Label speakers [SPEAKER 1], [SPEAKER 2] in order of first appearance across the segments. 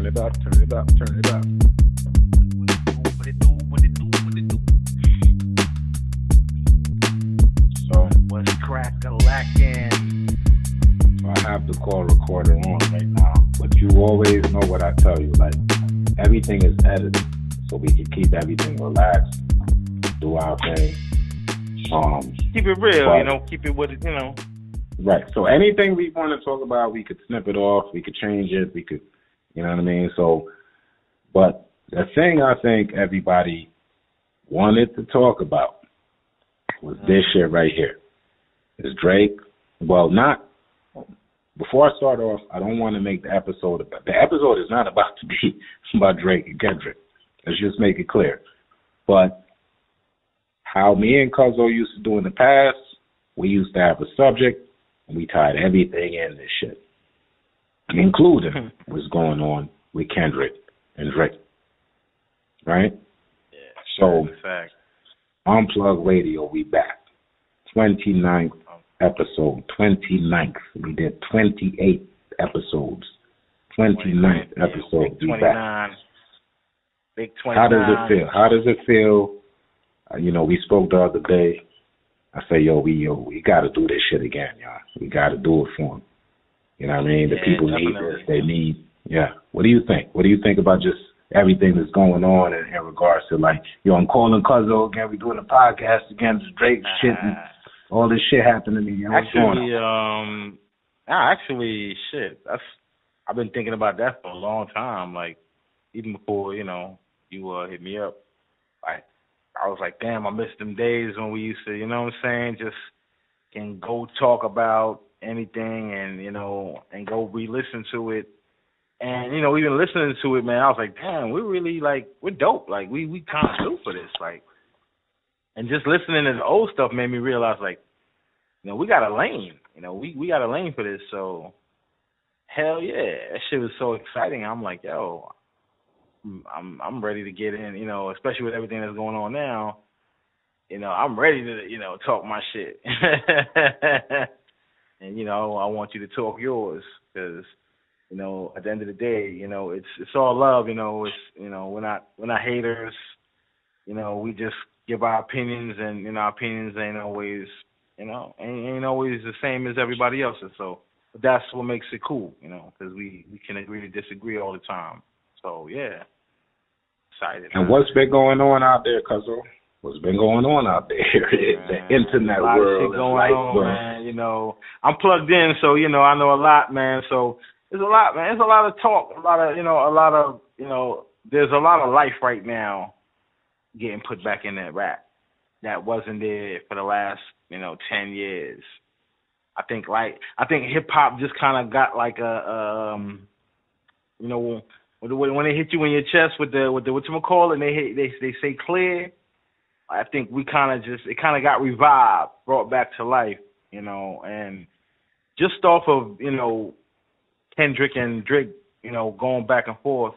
[SPEAKER 1] Turn it up, turn it up, turn it up.
[SPEAKER 2] What it do, what it do, what it do?
[SPEAKER 1] So,
[SPEAKER 2] What's crack-a-lackin'?
[SPEAKER 1] I have the call recorder on right now, but you always know what I tell you. Like, everything is edited, so we can keep everything relaxed, do our thing.
[SPEAKER 2] Keep it real,
[SPEAKER 1] but,
[SPEAKER 2] keep it with it,
[SPEAKER 1] Right. So anything we want to talk about, we could snip it off, we could change it, we could, you know what I mean? So, but the thing I think everybody wanted to talk about was this shit right here. Is Drake, well, not, before I start off, I don't want to make the episode is not about to be about Drake and Kendrick. Let's just make it clear. But how me and Cuzzo used to do in the past, we used to have a subject, and we tied everything in this shit, including what's going on with Kendrick and Drake. Right?
[SPEAKER 2] Yeah.
[SPEAKER 1] So,
[SPEAKER 2] fact.
[SPEAKER 1] Unplugged Radio, we back. 29th episode. 29th. We did 28 episodes. 29th episode, we back.
[SPEAKER 2] Big 29.
[SPEAKER 1] How does it feel? How does it feel? We spoke the other day. I say, we got to do this shit again, y'all. We got to do it for them. You know what I mean? The people need this. They need, What do you think? What do you think about just everything that's going on in regards to, like, I'm calling Cuzzo again. We doing a podcast again. This Drake shit and all this shit happening again. What's going on?
[SPEAKER 2] Shit. I've been thinking about that for a long time. Like, even before, you hit me up. Like, I was like, damn, I miss them days when we used to, just can go talk about anything and go re-listen to it. And, even listening to it, man, I was like, damn, we're really, we're dope. Like, we kind of do for this. Like, and just listening to the old stuff made me realize, we got a lane. We got a lane for this. So, hell yeah, that shit was so exciting. I'm like, I'm ready to get in, especially with everything that's going on now. I'm ready to, talk my shit. And, I want you to talk yours because, at the end of the day, it's all love, it's, we're not haters. We just give our opinions and, our opinions ain't always, ain't always the same as everybody else's. So that's what makes it cool, because we can agree to disagree all the time. So, yeah. Excited,
[SPEAKER 1] and what's been going on out there, Cuzzo? What's been going on out there? The internet world, the life world.
[SPEAKER 2] Man, I'm plugged in, so I know a lot, man. So there's a lot, man. There's a lot of talk, there's a lot of life right now getting put back in that rap that wasn't there for the last 10 years. I think hip hop just kind of got like a when they hit you in your chest with the whatchamacallit, and they say clear, I think it kind of got revived, brought back to life, and just off of, Kendrick and Drake, going back and forth,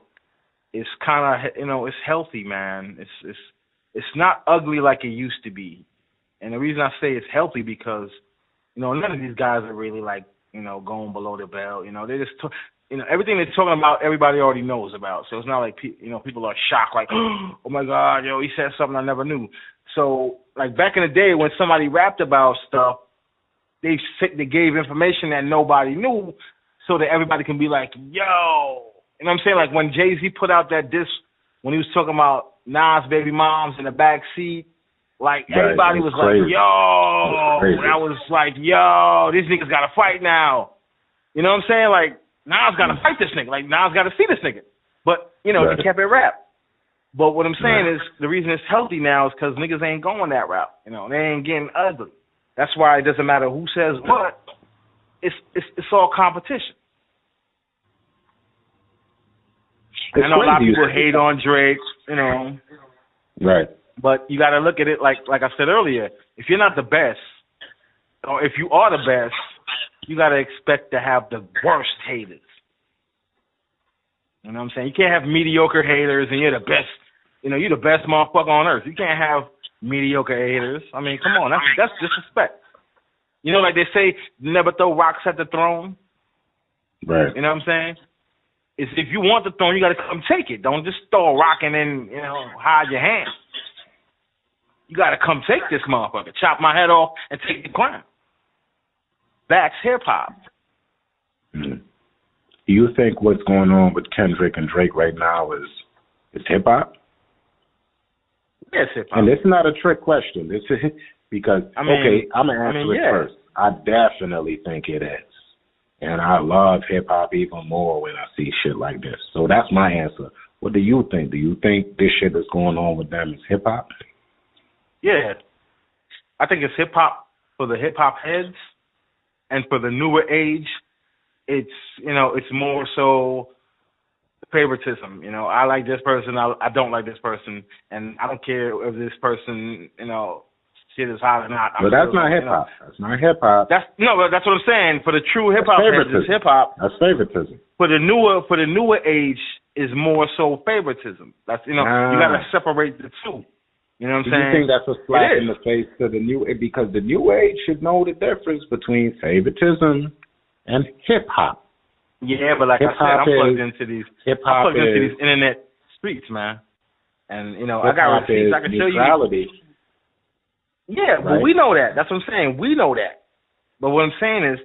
[SPEAKER 2] it's kind of, it's healthy, man. It's not ugly like it used to be. And the reason I say it's healthy because, none of these guys are really going below the belt. They just everything they're talking about, everybody already knows about. So it's not like, people are shocked, like, oh, my God, he said something I never knew. So, back in the day when somebody rapped about stuff, they gave information that nobody knew so that everybody can be like, yo. You know what I'm saying? Like when Jay-Z put out that disc, when he was talking about Nas' baby moms in the back seat, everybody was
[SPEAKER 1] crazy.
[SPEAKER 2] Like, yo. And I was like, yo, these niggas got to fight now. You know what I'm saying? Like, Nas got to fight this nigga. Like, Nas got to see this nigga. But, he kept it rap. But what I'm saying is the reason it's healthy now is because niggas ain't going that route. They ain't getting ugly. That's why it doesn't matter who says what. It's all competition. I know a lot of people hate on Drake,
[SPEAKER 1] Right.
[SPEAKER 2] But you got to look at it like I said earlier. If you're not the best, or if you are the best, you got to expect to have the worst haters. You know what I'm saying? You can't have mediocre haters and you're the best, you're the best motherfucker on earth. You can't have mediocre haters. I mean, come on, that's disrespect. Like they say, never throw rocks at the throne.
[SPEAKER 1] Right.
[SPEAKER 2] You know what I'm saying? is if you want the throne, you got to come take it. Don't just throw a rock and then, hide your hand. You got to come take this motherfucker, chop my head off, and take the crown. That's hip-hop.
[SPEAKER 1] Mm. Do you think what's going on with Kendrick and Drake right now is hip-hop?
[SPEAKER 2] Yes, hip-hop.
[SPEAKER 1] And it's not a trick question. It's because, I'm going to answer it first. I definitely think it is. And I love hip-hop even more when I see shit like this. So that's my answer. What do you think? Do you think this shit that's going on with them is hip-hop?
[SPEAKER 2] Yeah. I think it's hip-hop for the hip-hop heads. And for the newer age, it's more so favoritism. I like this person, I don't like this person, and I don't care if this person, shit is hot or not.
[SPEAKER 1] But that's not hip hop. That's not hip hop.
[SPEAKER 2] But that's what I'm saying. For the true hip hop heads, it's hip hop.
[SPEAKER 1] That's favoritism.
[SPEAKER 2] For the newer age is more so favoritism. That's you gotta separate the two. You know what I'm saying?
[SPEAKER 1] Do you think that's a slap in the face to the new age? Because the new age should know the difference between favoritism and hip hop.
[SPEAKER 2] Yeah, but like hip-hop I said, I'm plugged into these internet streets, man. And I got receipts I can show you. Yeah, but we know that. That's what I'm saying. We know that. But what I'm saying is,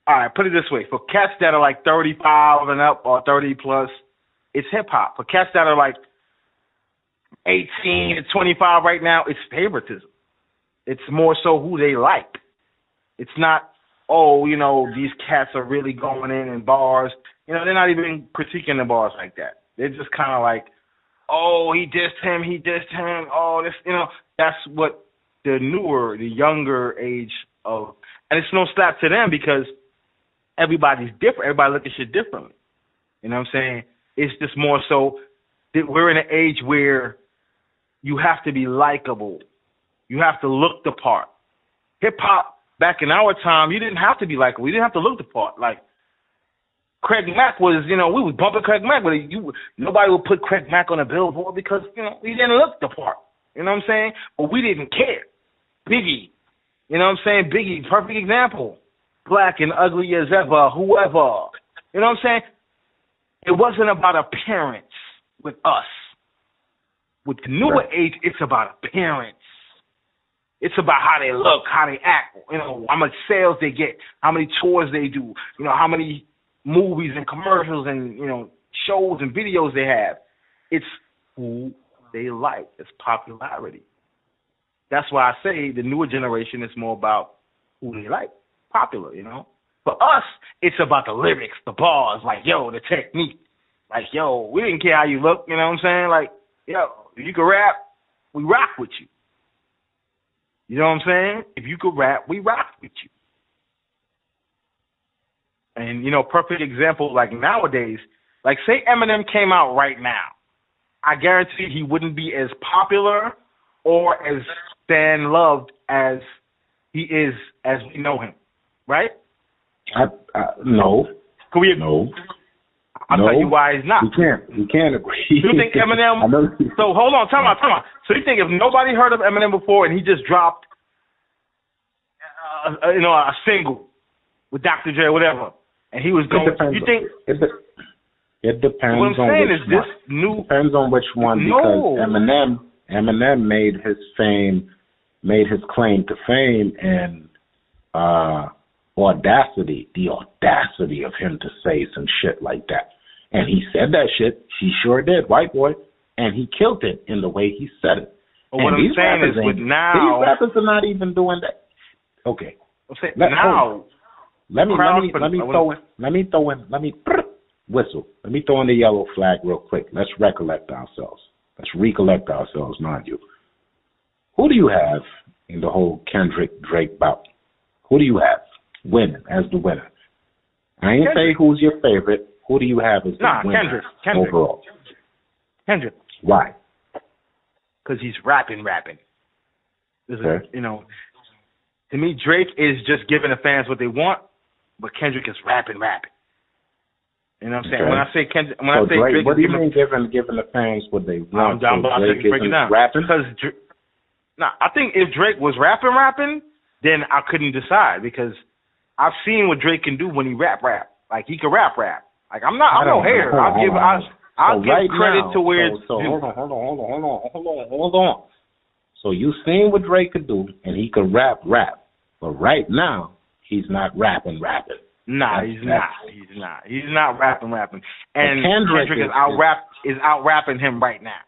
[SPEAKER 2] all right, put it this way: for cats that are like 35 and up or 30 plus, it's hip hop. For cats that are like 18 to 25 right now, it's favoritism. It's more so who they like. It's not, these cats are really going in bars. They're not even critiquing the bars like that. They're just kind of like, he dissed him. Oh, this, that's what the younger age of, and it's no slap to them because everybody's different. Everybody look at shit differently. You know what I'm saying? It's just more so that we're in an age where you have to be likable. You have to look the part. Hip-hop, back in our time, you didn't have to be likable. You didn't have to look the part. Like, Craig Mack was, we was bumping Craig Mack, but nobody would put Craig Mack on a billboard because, he didn't look the part. You know what I'm saying? But we didn't care. Biggie, you know what I'm saying? Biggie, perfect example. Black and ugly as ever, whoever. You know what I'm saying? It wasn't about appearance with us. With the newer age, it's about appearance. It's about how they look, how they act, how much sales they get, how many tours they do, how many movies and commercials and, shows and videos they have. It's who they like. It's popularity. That's why I say the newer generation is more about who they like, popular, For us, it's about the lyrics, the bars, the technique. We didn't care how you look, you know what I'm saying? If you can rap, we rock with you. You know what I'm saying? If you could rap, we rock with you. And, perfect example, nowadays, say Eminem came out right now. I guarantee he wouldn't be as popular or as fan loved as he is as we know him. Right?
[SPEAKER 1] No.
[SPEAKER 2] Can we?
[SPEAKER 1] No.
[SPEAKER 2] I'll tell you why he's not.
[SPEAKER 1] We can't agree.
[SPEAKER 2] You think Eminem? So hold on, time out. So you think if nobody heard of Eminem before and he just dropped, a single with Dr. Dre or whatever, and he was going, you think?
[SPEAKER 1] It depends.
[SPEAKER 2] What I'm saying is this new.
[SPEAKER 1] Depends on which one because Eminem made his claim to fame and audacity, the audacity of him to say some shit like that. And he said that shit, he sure did, white boy, and he killed it in the way he said it.
[SPEAKER 2] Well, what I'm saying is with now...
[SPEAKER 1] These rappers are not even doing that. Okay.
[SPEAKER 2] Now...
[SPEAKER 1] Let me whistle. Let me throw in the yellow flag real quick. Let's recollect ourselves. Mind you. Who do you have in the whole Kendrick-Drake bout? Who do you have winning as the winner? I ain't say who's your favorite. Who do you have as the winner
[SPEAKER 2] Kendrick.
[SPEAKER 1] overall?
[SPEAKER 2] Kendrick.
[SPEAKER 1] Why?
[SPEAKER 2] Because he's rapping.
[SPEAKER 1] Okay.
[SPEAKER 2] To me, Drake is just giving the fans what they want, but Kendrick is rapping. You know what I'm saying?
[SPEAKER 1] Okay.
[SPEAKER 2] When I say Kendrick, Drake,
[SPEAKER 1] what do you mean giving the fans what they want?
[SPEAKER 2] I'm about to break it down.
[SPEAKER 1] Rapping?
[SPEAKER 2] Because I think if Drake was rapping, then I couldn't decide because I've seen what Drake can do when he rap. Like he can rap. Like I'm no hater. I'll give credit to where it's
[SPEAKER 1] so
[SPEAKER 2] due.
[SPEAKER 1] hold on. So you seen what Drake could do, and he could rap. But right now, he's not rapping.
[SPEAKER 2] Nah, he's not. He's not rapping. And
[SPEAKER 1] Kendrick
[SPEAKER 2] is out rapping him right now.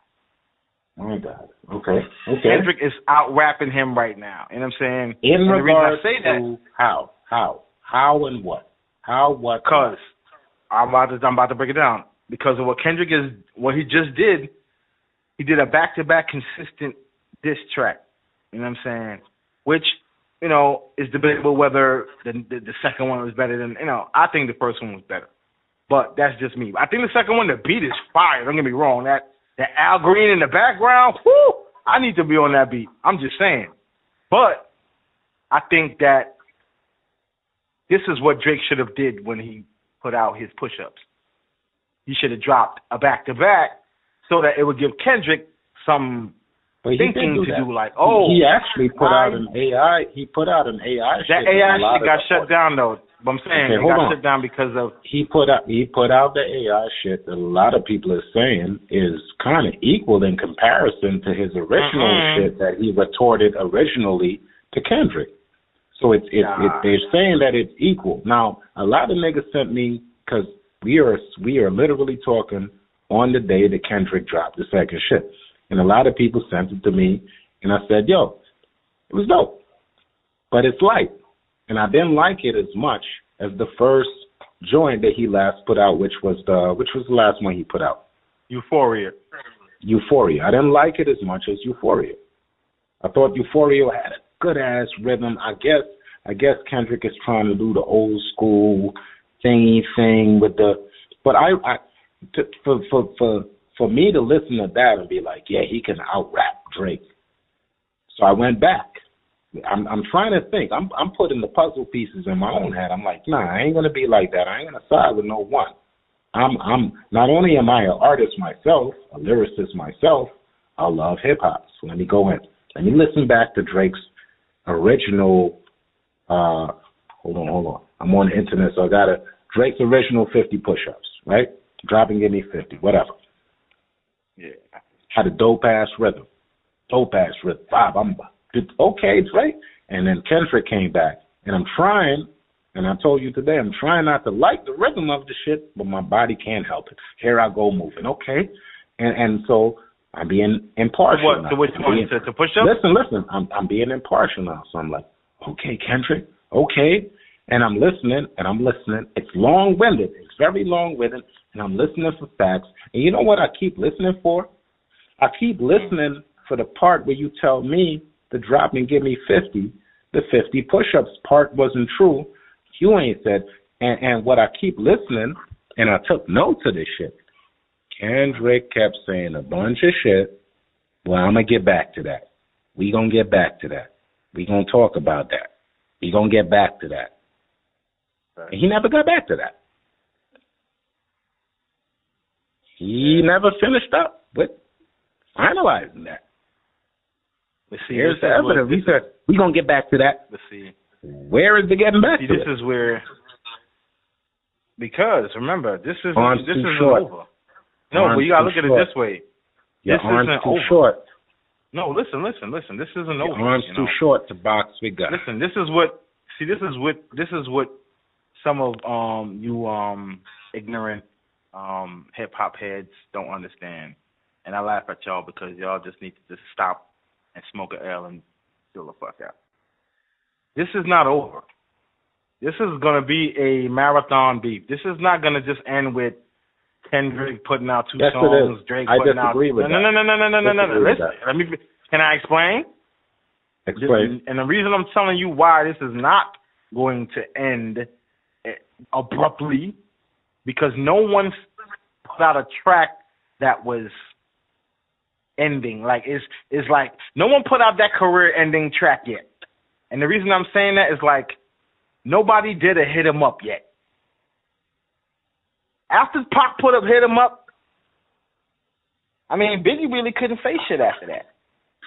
[SPEAKER 1] My God. Okay.
[SPEAKER 2] Kendrick is out rapping him right now. You know what I'm saying?
[SPEAKER 1] In
[SPEAKER 2] and
[SPEAKER 1] regards
[SPEAKER 2] the reason I say
[SPEAKER 1] to how and what? How, what?
[SPEAKER 2] Because I'm about to break it down. Because of what Kendrick what he just did, he did a back-to-back consistent diss track. You know what I'm saying? Which, you know, is debatable whether the second one was better than, you know, I think the first one was better. But that's just me. I think the second one, the beat is fire. Don't get me wrong. That Al Green in the background, whoo, I need to be on that beat. I'm just saying. But I think that this is what Drake should have did when he put out his push-ups. He should have dropped a back-to-back so that it would give Kendrick some thinking to do. Like,
[SPEAKER 1] he actually put out an AI. He put out an AI.
[SPEAKER 2] That AI shit got shut down though. But I'm saying it got shut down because of
[SPEAKER 1] he put out the AI shit that a lot of people are saying is kind of equal in comparison to his original shit that he retorted originally to Kendrick. So they're saying that it's equal. Now a lot of niggas sent me because we are literally talking on the day that Kendrick dropped the second shit. And a lot of people sent it to me, and I said, yo, it was dope, but it's light. And I didn't like it as much as the first joint that he last put out, which was the last one he put out.
[SPEAKER 2] Euphoria.
[SPEAKER 1] I didn't like it as much as Euphoria. I thought Euphoria had a good-ass rhythm. I guess Kendrick is trying to do the old school thing with the, but for me to listen to that and be like, yeah, he can out-rap Drake. So I went back. I'm trying to think. I'm putting the puzzle pieces in my own head. I'm like, nah, I ain't gonna be like that. I ain't gonna side with no one. I'm not only am I an artist myself, a lyricist myself, I love hip hop. So let me go in. Let me listen back to Drake's original. Hold on. I'm on the internet, so I got Drake's original 50 push-ups, right? Drop and give me 50, whatever.
[SPEAKER 2] Yeah.
[SPEAKER 1] Had a dope-ass rhythm. Bob, okay, Drake. And then Kendrick came back. And I'm trying, and I told you today, I'm trying not to like the rhythm of the shit, but my body can't help it. Here I go moving, okay? And so I'm being impartial now.
[SPEAKER 2] To which one? To push up?
[SPEAKER 1] Listen. I'm being impartial now. So I'm like, okay, Kendrick, okay. And I'm listening. It's long-winded. It's very long-winded. And I'm listening for facts. And you know what I keep listening for? I keep listening for the part where you tell me to drop and give me 50. The 50 push-ups part wasn't true. You ain't said. And what I keep listening, and I took notes of this shit, Kendrick kept saying a bunch of shit. Well, I'm going to get back to that. We going to get back to that. We going to talk about that. We going to get back to that. Right. And he never got back to that. He never finished up with finalizing that.
[SPEAKER 2] Let's see.
[SPEAKER 1] Here's the evidence. We said, we're going to get back to that.
[SPEAKER 2] Let's see.
[SPEAKER 1] Where is the getting back to
[SPEAKER 2] this
[SPEAKER 1] it?
[SPEAKER 2] Is where, because, remember, this isn't
[SPEAKER 1] short.
[SPEAKER 2] over. No, but you got to look at it this way.
[SPEAKER 1] Your
[SPEAKER 2] this
[SPEAKER 1] arm's
[SPEAKER 2] isn't
[SPEAKER 1] too
[SPEAKER 2] over.
[SPEAKER 1] Short.
[SPEAKER 2] No, listen. This isn't over.
[SPEAKER 1] Your arm's too short to box with guys.
[SPEAKER 2] Listen, this is what some of you ignorant hip hop heads don't understand. And I laugh at y'all because y'all just need to just stop and smoke an L and chill the fuck out. This is not over. This is going to be a marathon beef. This is not going to just end with Kendrick putting out two songs, Drake putting out.
[SPEAKER 1] With that.
[SPEAKER 2] No. Listen, can I explain?
[SPEAKER 1] Explain.
[SPEAKER 2] And the reason I'm telling you why this is not going to end abruptly, because no one's put out a track that was ending. Like it's like no one put out that career-ending track yet. And the reason I'm saying that is like nobody did a hit 'em up yet. After Pac put up hit 'em up, I mean Biggie really couldn't say shit after that.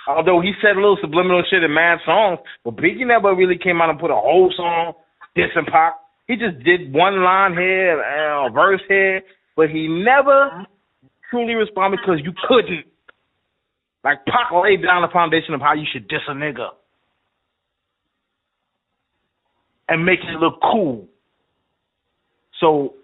[SPEAKER 2] Although he said a little subliminal shit in mad songs, but Biggie never really came out and put a whole song dissing Pac. He just did one line here, a verse here, but he never truly responded because you couldn't. Like, Pac laid down the foundation of how you should diss a nigga and make it look cool. So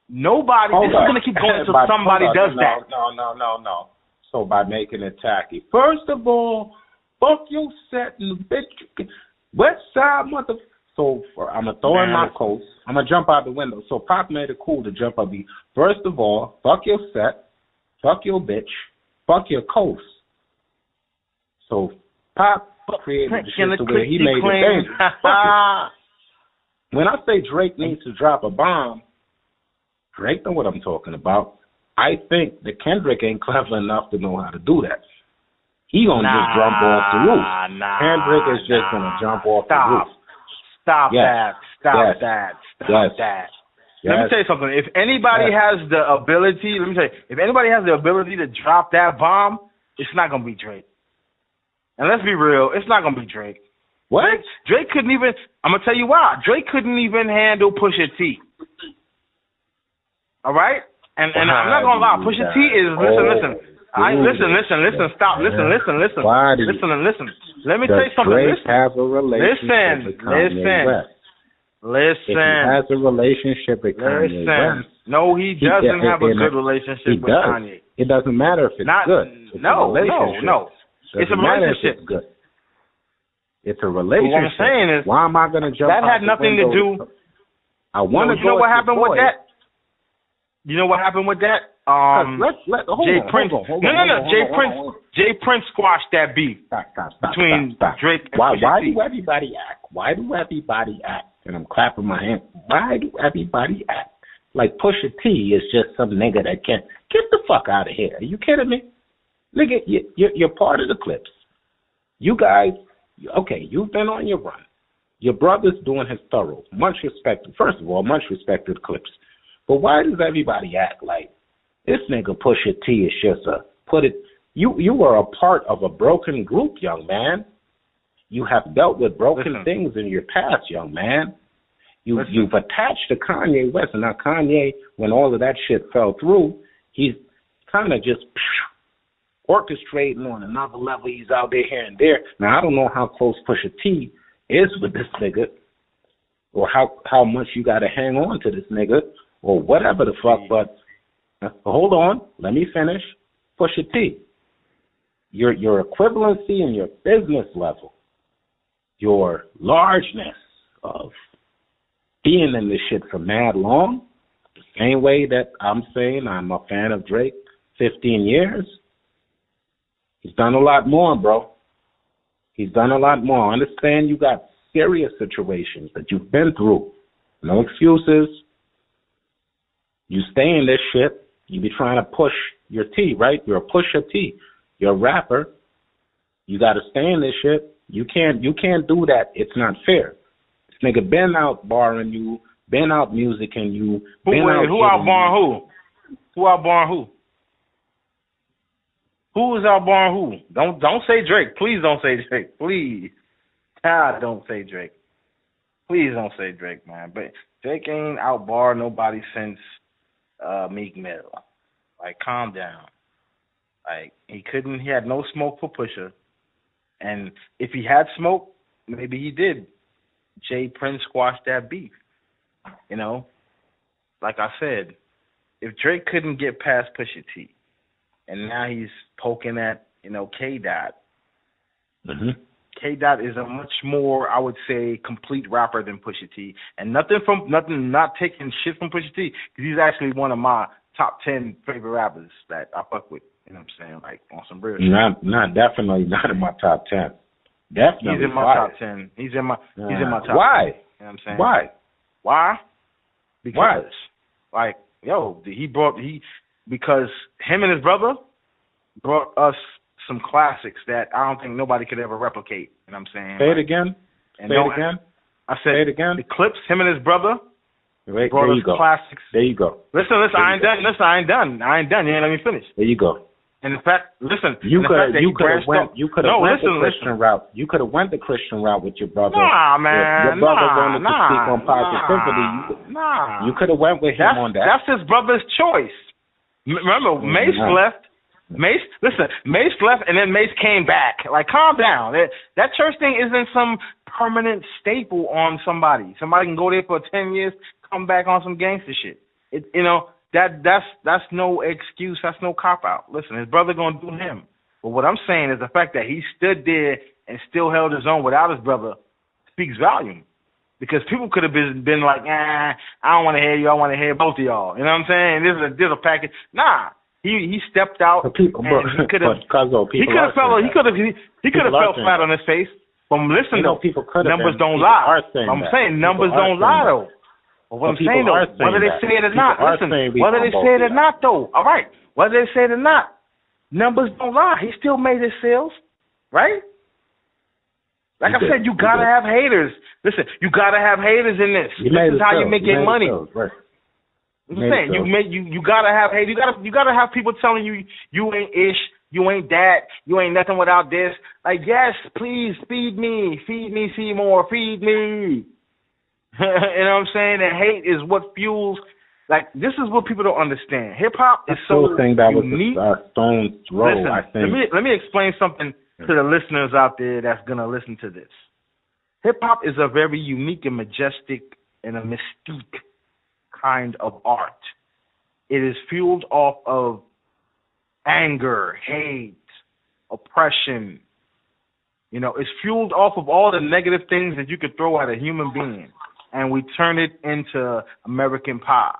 [SPEAKER 2] nobody, this is going to keep going until somebody does that.
[SPEAKER 1] No. So by making it tacky. First of all, fuck your set and bitch. West side mother. So I'm going to throw in my quotes. I'm going to jump out the window. So Pop made it cool to jump up. First of all, fuck your set. Fuck your bitch. Fuck your coast. So Pop created the shit to where he made it dangerous. When I say Drake needs to drop a bomb, Drake know what I'm talking about. I think that Kendrick ain't clever enough to know how to do that. He gonna just jump off the roof. Kendrick is just gonna jump off the roof.
[SPEAKER 2] Stop that. Let me tell you something. If anybody has the ability, to drop that bomb, it's not gonna be Drake. And let's be real, it's not gonna be Drake.
[SPEAKER 1] What?
[SPEAKER 2] Drake couldn't even. I'm gonna tell you why. Drake couldn't even handle Pusha T. All right, and I'm not gonna lie. Pusha T is listen. Stop. Listen. Let me tell you something.
[SPEAKER 1] Drake have a relationship with Kanye West. If he has a relationship with Kanye West.
[SPEAKER 2] No, he doesn't have a good relationship with Kanye.
[SPEAKER 1] It doesn't matter if it's good.
[SPEAKER 2] No. It's a relationship.
[SPEAKER 1] It's good. It's a relationship.
[SPEAKER 2] What I'm saying is,
[SPEAKER 1] why am I going to jump
[SPEAKER 2] that had nothing to do.
[SPEAKER 1] I want to.
[SPEAKER 2] You know what happened with that? You know what happened with that? Jay Prince squashed that beef between Drake and Pusha T.
[SPEAKER 1] Why do everybody act? And I'm clapping my hands. Why do everybody act like Pusha T is just some nigga that can't get the fuck out of here? Are you kidding me? Nigga, you're part of the Clips. You guys, okay, you've been on your run. Your brother's doing his thorough. Much respect. First of all, much respect to the Clips. But why does everybody act like this nigga Pusha T is just you were a part of a broken group, young man. You have dealt with broken things in your past, young man. You've attached to Kanye West, and now Kanye, when all of that shit fell through, he's kind of just orchestrating on another level. He's out there here and there. Now, I don't know how close Pusha T is with this nigga, or how much you got to hang on to this nigga, or whatever the fuck, but hold on, let me finish. Pusha T, your equivalency in your business level, your largeness of being in this shit for mad long, the same way that I'm saying I'm a fan of Drake 15 years, he's done a lot more, bro. He's done a lot more. I understand you got serious situations that you've been through. No excuses. You stay in this shit. You be trying to push your T, right? You're a pusher T. You're a rapper. You got to stay in this shit. You can't do that. It's not fair. This nigga been out barring you, been out musicking you.
[SPEAKER 2] Who outbarring who? Who outbarring who? Who is outbarring who? Don't say Drake. Please don't say Drake. Please. God, don't say Drake. Please don't say Drake, man. But Drake ain't outbarred nobody since Meek Mill. Like, calm down. Like, he had no smoke for Pusha. And if he had smoke, maybe he did. Jay Prince squashed that beef. You know? Like I said, if Drake couldn't get past Pusha T, and now he's poking at, K-Dot.
[SPEAKER 1] Mm-hmm.
[SPEAKER 2] K-Dot is a much more, I would say, complete rapper than Pusha T. And not taking shit from Pusha T, because he's actually one of my top 10 favorite rappers that I fuck with. You know what I'm saying? Like, on some real shit. Definitely not in my top 10. Definitely. He's in my top 10. He's in my top 10.
[SPEAKER 1] Why?
[SPEAKER 2] You know what I'm saying? Why? Because, because him and his brother brought us some classics that I don't think nobody could ever replicate. You know what I'm saying?
[SPEAKER 1] Say it again.
[SPEAKER 2] I said,
[SPEAKER 1] say it again.
[SPEAKER 2] The Clips, him and his brother
[SPEAKER 1] brought
[SPEAKER 2] us
[SPEAKER 1] us
[SPEAKER 2] classics.
[SPEAKER 1] There you go.
[SPEAKER 2] Listen, I ain't done. I ain't done. You ain't let me finish.
[SPEAKER 1] There you go.
[SPEAKER 2] And in fact, listen,
[SPEAKER 1] you could have went the
[SPEAKER 2] listen.
[SPEAKER 1] Christian route. You could have went the Christian route with your brother.
[SPEAKER 2] Nah, man.
[SPEAKER 1] If your brother wanted to speak on positivity, you could have went with him on that.
[SPEAKER 2] That's his brother's choice. Remember, Mace left. Mace left, and then Mace came back. Like, calm down. That church thing isn't some permanent staple on somebody. Somebody can go there for 10 years, come back on some gangster shit. That's no excuse. That's no cop out. Listen, his brother gonna do him. But what I'm saying is the fact that he stood there and still held his own without his brother speaks volume. Because people could have been like, I don't want to hear you. I want to hear both of y'all. You know what I'm saying? There's a package. Nah. He stepped out and he could have fell flat on his face from listening to numbers don't lie. I'm saying numbers don't lie though. But what I'm saying though, whether they say it or not, listen, whether they say it or not though, all right, whether they say it or not, numbers don't lie. He still made his sales, right? Like I said, you gotta have haters. Listen, you gotta have haters in this. This is how you make your money. I'm saying you gotta have hate. You gotta have people telling you ain't ish, you ain't that, you ain't nothing without this. Like, yes, please feed me, Seymour, feed me. You know what I'm saying? And hate is what fuels. Like, this is what people don't understand. Hip hop is so unique.
[SPEAKER 1] Was Stone's role.
[SPEAKER 2] Listen,
[SPEAKER 1] I think.
[SPEAKER 2] Let me explain something to the listeners out there that's gonna listen to this. Hip hop is a very unique and majestic and a mystique kind of art. It is fueled off of anger, hate, oppression. You know, it's fueled off of all the negative things that you could throw at a human being, and we turn it into American pie.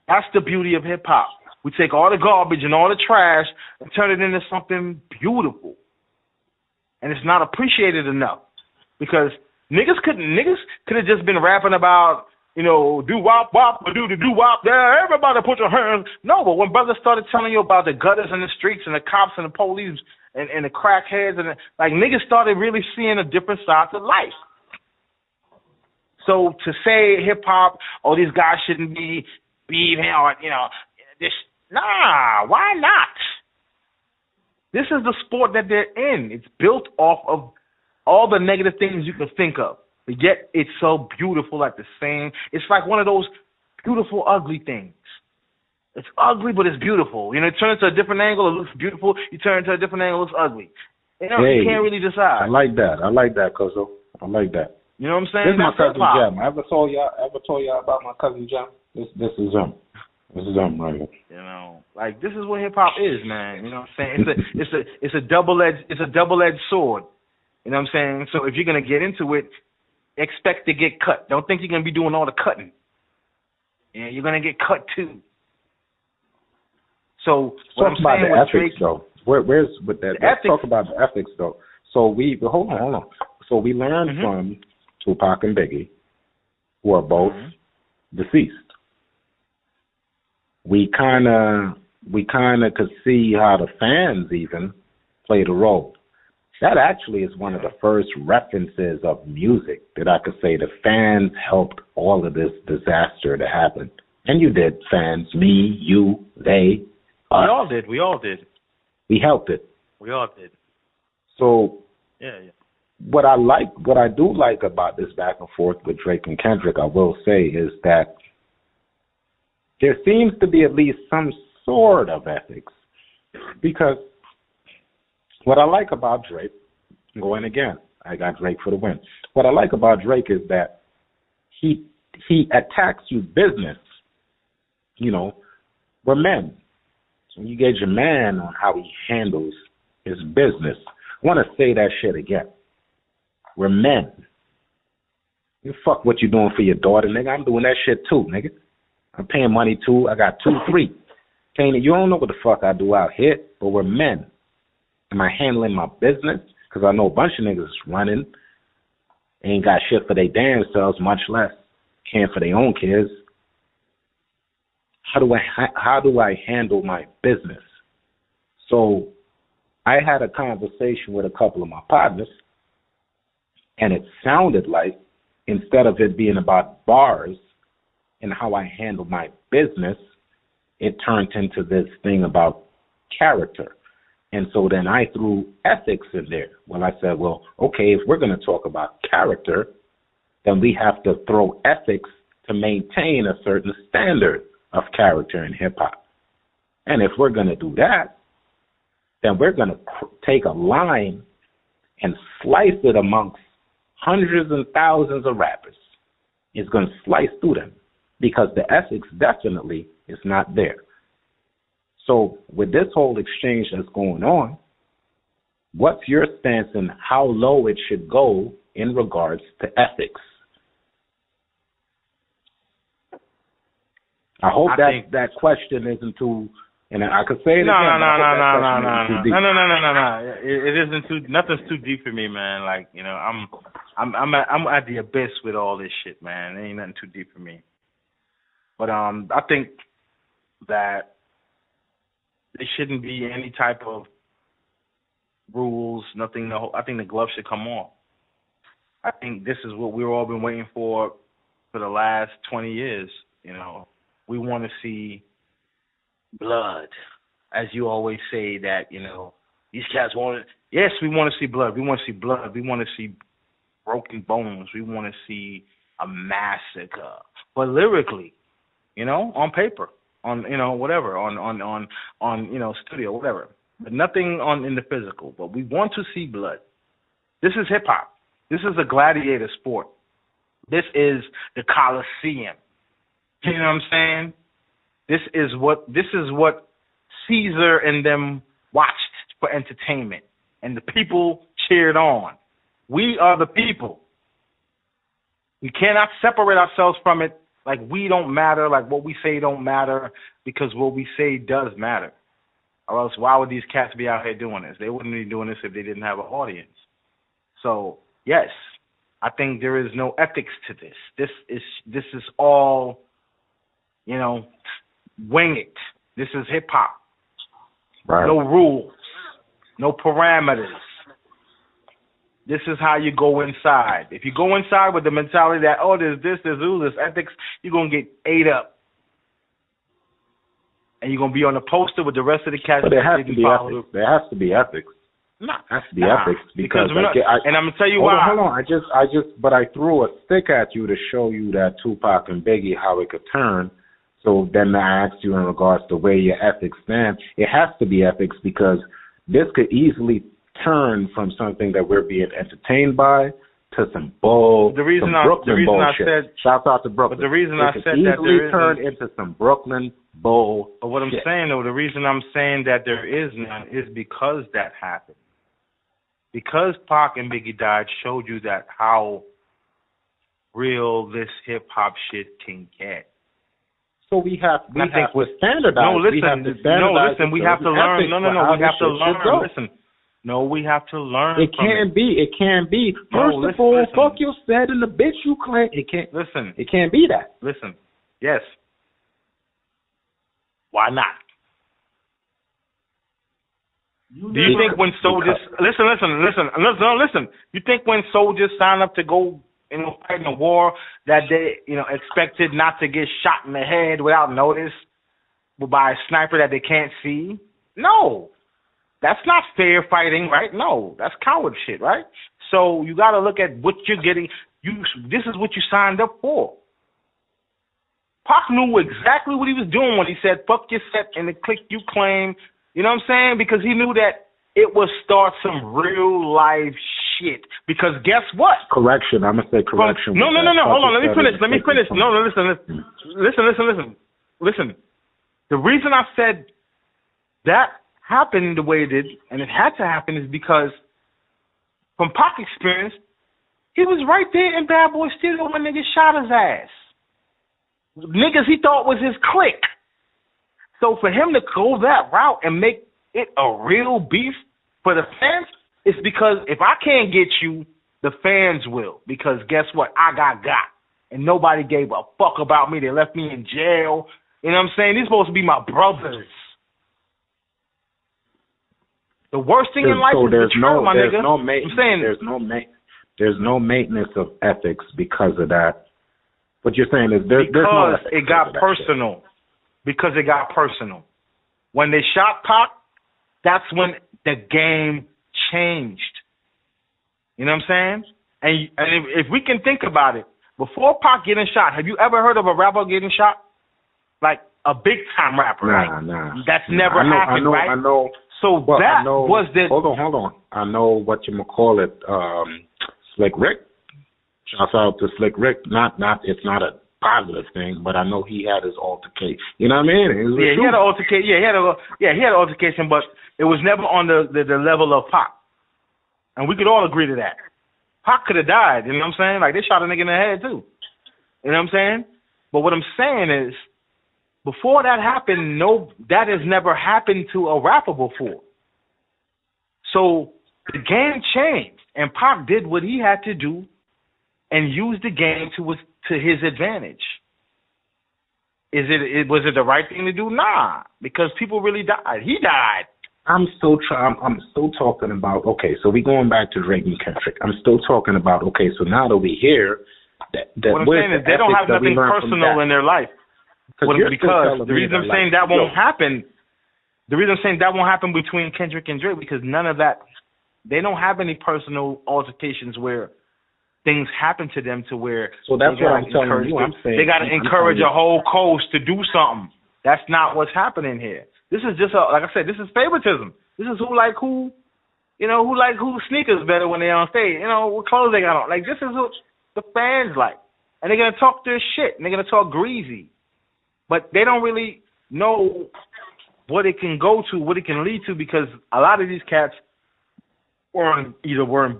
[SPEAKER 2] That's the beauty of hip hop. We take all the garbage and all the trash and turn it into something beautiful. And it's not appreciated enough because niggas could have just been rapping about, you know, do wop wop or do the do wop. Yeah, everybody put your hands. No, but when brothers started telling you about the gutters and the streets and the cops and the police and the crackheads and like niggas started really seeing a different side to life. So to say hip hop, oh, these guys shouldn't be or you know, this why not? This is the sport that they're in. It's built off of all the negative things you can think of. But yet it's so beautiful at the same. It's like one of those beautiful, ugly things. It's ugly, but it's beautiful. You know, it turns to a different angle, it looks beautiful. You turn to a different angle, it looks ugly. You know, you can't really decide.
[SPEAKER 1] I like that, Cuzzo. I like that.
[SPEAKER 2] You know what I'm saying?
[SPEAKER 1] This is my cousin Gem. I ever told y'all about my cousin Gem? This is him. This is him right here.
[SPEAKER 2] You know, like this is what hip hop is, man. You know what I'm saying? It's a double-edged sword. You know what I'm saying? So if you're gonna get into it, expect to get cut. Don't think you're gonna be doing all the cutting. Yeah, you're gonna get cut too. So what I'm saying with Drake,
[SPEAKER 1] though. Where's with that? Let's talk about the ethics though. So hold on. So we learned from Tupac and Biggie, who are both deceased. We kind of could see how the fans even played a role. That actually is one of the first references of music that I could say the fans helped all of this disaster to happen. And you did, fans, me, you, they, us.
[SPEAKER 2] We all did.
[SPEAKER 1] We helped it.
[SPEAKER 2] We all did.
[SPEAKER 1] So
[SPEAKER 2] yeah.
[SPEAKER 1] What I do like about this back and forth with Drake and Kendrick, I will say, is that there seems to be at least some sort of ethics. Because what I like about Drake, going again, I got Drake for the win. What I like about Drake is that he attacks you business. You know, we're men. So you gauge a man on how he handles his business. I want to say that shit again. We're men. You fuck what you doing for your daughter, nigga. I'm doing that shit too, nigga. I'm paying money too. I got 2, 3. You don't know what the fuck I do out here, but we're men. Am I handling my business? Because I know a bunch of niggas running, ain't got shit for their damn selves, much less can for their own kids. How do I handle my business? So I had a conversation with a couple of my partners, and it sounded like instead of it being about bars and how I handle my business, it turned into this thing about character. And so then I threw ethics in there. Well, I said, well, okay, if we're going to talk about character, then we have to throw ethics to maintain a certain standard of character in hip-hop. And if we're going to do that, then we're going to take a line and slice it amongst hundreds and thousands of rappers. It's going to slice through them because the ethics definitely is not there. So with this whole exchange that's going on, what's your stance on how low it should go in regards to ethics? I hope that question isn't too, and I could say it again.
[SPEAKER 2] No. It isn't too. Nothing's too deep for me, man. Like, you know, I'm at the abyss with all this shit, man. It ain't nothing too deep for me. But I think that there shouldn't be any type of rules, nothing. I think the glove should come off. I think this is what we've all been waiting for the last 20 years. You know, we want to see blood, as you always say that, you know, these cats want it. Yes, we want to see blood. We want to see blood. We want to see broken bones. We want to see a massacre. But lyrically, you know, on paper, on, you know, whatever, on you know, studio, whatever. But nothing in the physical. But we want to see blood. This is hip hop. This is a gladiator sport. This is the Coliseum. You know what I'm saying? This is what Caesar and them watched for entertainment, and the people cheered on. We are the people. We cannot separate ourselves from it. Like we don't matter, like what we say don't matter, because what we say does matter. Or else why would these cats be out here doing this? They wouldn't be doing this if they didn't have an audience. So, yes, I think there is no ethics to this. This is all, you know, wing it. This is hip hop. Right. No rules, no parameters. This is how you go inside. If you go inside with the mentality that, oh, there's ethics, you're going to get ate up. And you're going to be on the poster with the rest of the cats.
[SPEAKER 1] But there has to be ethics. There has to be ethics.
[SPEAKER 2] No.
[SPEAKER 1] There has to be ethics. Because
[SPEAKER 2] and I'm going to tell you why.
[SPEAKER 1] Hold on. But I threw a stick at you to show you that Tupac and Biggie, how it could turn. So then I asked you in regards to where your ethics stand. It has to be ethics because this could easily turn from something that we're being entertained by to some bullshit. Shouts out to Brooklyn.
[SPEAKER 2] But the reason I said that
[SPEAKER 1] easily turn into some Brooklyn bullshit.
[SPEAKER 2] But what I'm saying, though, the reason I'm saying that there is none is because that happened. Because Pac and Biggie died showed you that how real this hip hop shit can get.
[SPEAKER 1] So we have to standardize.
[SPEAKER 2] No, listen. We have to learn. No. We have to learn. Listen. No, we have to learn.
[SPEAKER 1] It can't be. First of all, fuck your said and the bitch you claim. It can't.
[SPEAKER 2] Listen.
[SPEAKER 1] It can't be that.
[SPEAKER 2] Listen. Yes. Why not? Do you think when soldiers listen? You think when soldiers sign up to go, you know, fight in a war that they, you know, expected not to get shot in the head without notice by a sniper that they can't see? No. That's not fair fighting, right? No. That's coward shit, right? So you got to look at what you're getting. This is what you signed up for. Pac knew exactly what he was doing when he said, fuck your set and the clique you claim. You know what I'm saying? Because he knew that it would start some real life shit. Because guess what?
[SPEAKER 1] Correction. I'm going to say correction.
[SPEAKER 2] No. Hold on. Let me finish. No, listen. The reason I said that happened the way it did, and it had to happen, is because from Pac experience, he was right there in Bad Boy Studio when niggas shot his ass. Niggas he thought was his clique. So for him to go that route and make it a real beef for the fans, it's because if I can't get you, the fans will. Because guess what? I got. And nobody gave a fuck about me. They left me in jail. You know what I'm saying? These supposed to be my brothers. The worst thing in life is betrayal, my nigga.
[SPEAKER 1] There's no maintenance of ethics because of that. What you're saying is there's no ethics.
[SPEAKER 2] Because it got personal. When they shot Pac, That's when the game changed. You know what I'm saying? And if we can think about it, before Pac getting shot, have you ever heard of a rapper getting shot? Like a big time rapper, right?
[SPEAKER 1] Nah.
[SPEAKER 2] That's never happened, right?
[SPEAKER 1] I know.
[SPEAKER 2] So that was the.
[SPEAKER 1] Hold on. I know what you call it. Slick Rick. Shouts out to Slick Rick. Not. It's not a positive thing, but I know he had his altercation. You know what I mean?
[SPEAKER 2] He had an altercation. Yeah, he had an altercation, but it was never on the level of Pac. And we could all agree to that. Pac could have died. You know what I'm saying? Like they shot a nigga in the head too. You know what I'm saying? But what I'm saying is, before that happened, that has never happened to a rapper before. So the game changed, and Pac did what he had to do, and used the game to his advantage. Was it the right thing to do? Nah, because people really died. He died.
[SPEAKER 1] I'm still talking about, okay, so we going back to Drake and Kendrick. I'm still talking about, okay, so now that we here, that
[SPEAKER 2] what I'm saying is they don't have nothing personal in their life. Because the reason I'm saying that won't happen, between Kendrick and Drake, because none of that, they don't have any personal altercations where things happen to them to where.
[SPEAKER 1] So that's what I'm telling you. I'm saying
[SPEAKER 2] they got to encourage a whole coast to do something. That's not what's happening here. This is just like I said, this is favoritism. This is who like who sneakers better when they're on stage. You know, what clothes they got on. Like, this is what the fans like. And they're going to talk their shit. And they're going to talk greasy. But they don't really know what it can go to, what it can lead to, because a lot of these cats weren't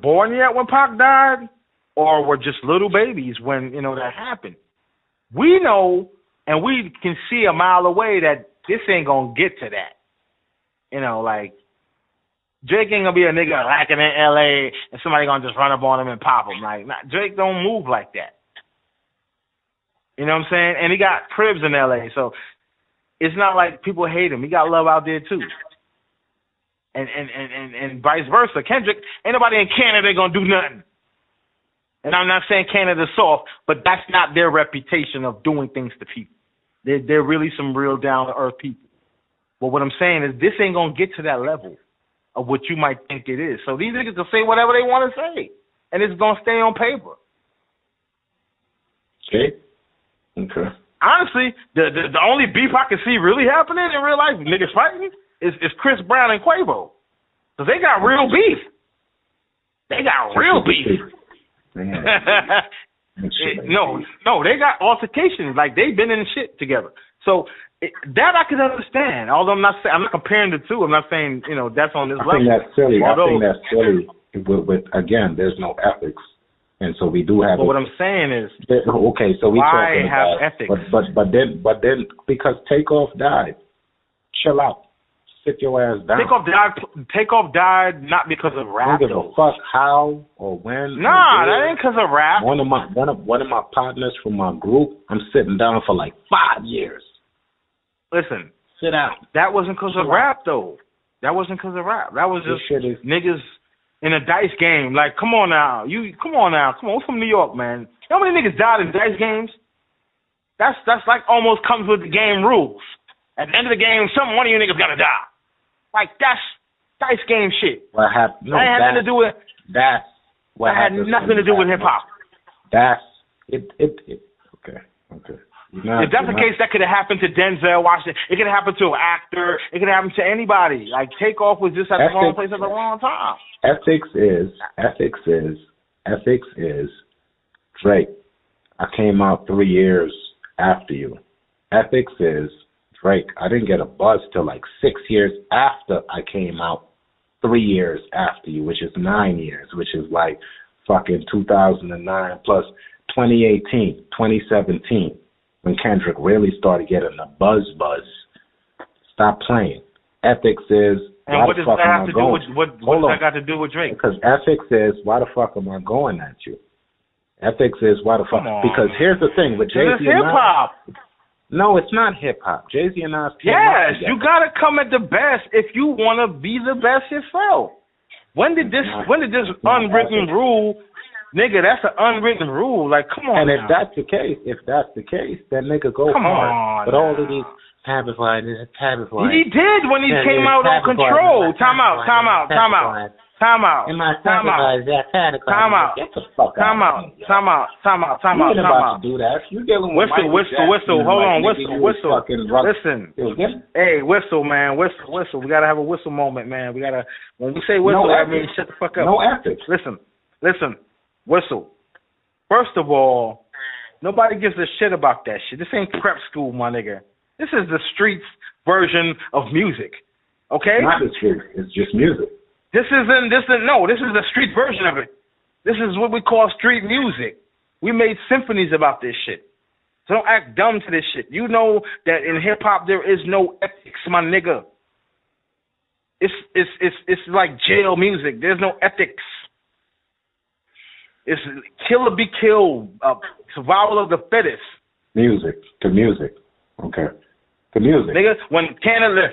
[SPEAKER 2] born yet when Pac died, or were just little babies when, that happened. We know, and we can see a mile away that this ain't going to get to that. Like, Drake ain't going to be a nigga lacking in L.A. and somebody going to just run up on him and pop him. Like, Drake don't move like that. You know what I'm saying? And he got cribs in L.A., so it's not like people hate him. He got love out there, too. And vice versa. Kendrick, ain't nobody in Canada going to do nothing. And I'm not saying Canada's soft, but that's not their reputation of doing things to people. They're really some real down-to-earth people. But what I'm saying is this ain't going to get to that level of what you might think it is. So these niggas can say whatever they want to say, and it's going to stay on paper.
[SPEAKER 1] Okay.
[SPEAKER 2] Honestly, the only beef I can see really happening in real life, niggas fighting, is Chris Brown and Quavo. Because they got real beef. They got real beef. No, they got altercations. Like, they've been in shit together. So that I can understand. Although I'm not comparing the two. I'm not saying that's on this level.
[SPEAKER 1] I think that's silly. I think that's silly. With again, there's no ethics, and so we do have.
[SPEAKER 2] But what I'm saying is,
[SPEAKER 1] okay, so we
[SPEAKER 2] why have
[SPEAKER 1] about,
[SPEAKER 2] ethics?
[SPEAKER 1] But then because Takeoff died, chill out. Sit your ass down.
[SPEAKER 2] Takeoff died not because of rap.
[SPEAKER 1] Don't give a fuck how or when.
[SPEAKER 2] Nah, that ain't because of rap.
[SPEAKER 1] One of my partners from my group, I'm sitting down for like 5 years.
[SPEAKER 2] Listen,
[SPEAKER 1] sit down.
[SPEAKER 2] That wasn't because of rap though. That wasn't because of rap. That was just niggas in a dice game. Like, come on now, come on. We're from New York, man. You know how many niggas died in dice games? That's like almost comes with the game rules. At the end of the game, one of you niggas gotta die. Like, that's dice game shit.
[SPEAKER 1] What happened? No,
[SPEAKER 2] that had nothing to do with.
[SPEAKER 1] That's what
[SPEAKER 2] had nothing to do with hip hop.
[SPEAKER 1] That's it. Okay.
[SPEAKER 2] If that's the case, that could have happened to Denzel Washington. It could have happened to an actor. It could have happened to anybody. Like, Takeoff was just at the wrong place at the wrong time.
[SPEAKER 1] Ethics is Drake, I came out 3 years after you. Ethics is Drake, I didn't get a buzz till like 6 years after I came out, 3 years after you, which is 9 years, which is like fucking 2009 plus 2018, 2017, when Kendrick really started getting the buzz. Stop playing. Ethics is,
[SPEAKER 2] and what does that have to do with what that got to do with Drake?
[SPEAKER 1] Because ethics is, why the fuck am I going at you? Ethics is, why the fuck? Because here's the thing with Jay-Z and
[SPEAKER 2] hip hop.
[SPEAKER 1] No, it's not hip hop. Jay-Z and Nas.
[SPEAKER 2] Yes, you gotta come at the best if you wanna be the best yourself. When did this unwritten rule, nigga? That's an unwritten rule. Like, come on.
[SPEAKER 1] And if that's the case, then nigga go hard. But all of these. Tabify this, Tabify.
[SPEAKER 2] He did when he came out on Control. Time out.
[SPEAKER 1] In my Tabify,
[SPEAKER 2] Time out.
[SPEAKER 1] Get the fuck out.
[SPEAKER 2] Time out.
[SPEAKER 1] You ain't about to do that. You dealing with
[SPEAKER 2] Whistle. Hold on. Whistle. Listen. Hey, whistle, man. Whistle. We gotta have a whistle moment, man. When we say whistle, that means shut the fuck up.
[SPEAKER 1] No ethics.
[SPEAKER 2] Listen. Whistle. First of all, nobody gives a shit about that shit. This ain't prep school, my nigga. This is the streets version of music. Okay?
[SPEAKER 1] It's not the street. It's just music.
[SPEAKER 2] This is the street version of it. This is what we call street music. We made symphonies about this shit. So don't act dumb to this shit. You know that in hip hop there is no ethics, my nigga. It's like jail music. There's no ethics. It's kill or be killed. Survival of the fittest.
[SPEAKER 1] Music to music. Okay. To music.
[SPEAKER 2] Nigga, when Cannabis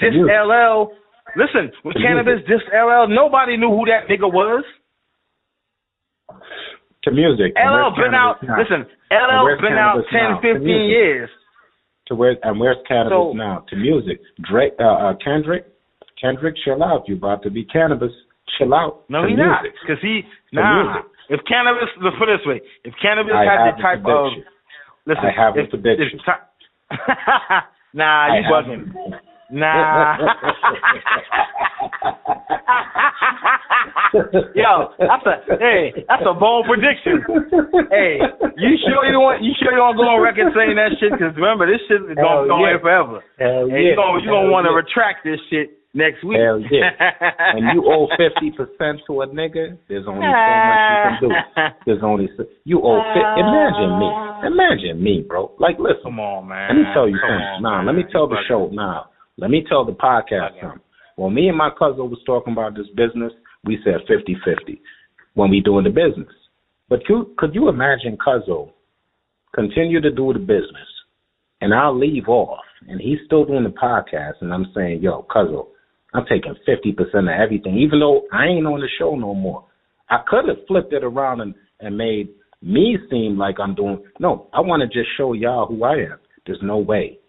[SPEAKER 2] dissed LL, listen, when Cannabis dissed LL, nobody knew who that nigga was.
[SPEAKER 1] To music.
[SPEAKER 2] LL been out, listen, LL been out 10, 15 years.
[SPEAKER 1] Where's Cannabis now? To music. Drake, Kendrick, chill out. You about to be Cannabis. Chill out.
[SPEAKER 2] No, he's not. Because if Cannabis, let's put it this way, if Cannabis had the type of, listen,
[SPEAKER 1] I have a prediction.
[SPEAKER 2] Nah, you bugging. Nah. Yo, that's a bold prediction. Hey, you sure you don't go on record saying that shit? Because remember, this shit is going to go on forever.
[SPEAKER 1] Hell
[SPEAKER 2] and you're going to want to retract this shit next week.
[SPEAKER 1] Hell yeah. And you owe 50% to a nigga, there's only so much you can do. You owe Imagine me, bro. Like, listen.
[SPEAKER 2] Come on, man.
[SPEAKER 1] Let me tell you something. Let me tell the show now. Let me tell the podcast something. When me and my cousin was talking about this business, we said 50-50 when we doing the business. But could you imagine Cuzzo continue to do the business and I'll leave off and he's still doing the podcast and I'm saying, yo, Cuzzo, I'm taking 50% of everything, even though I ain't on the show no more. I could have flipped it around and made me seem like I'm doing. No, I want to just show y'all who I am. There's no way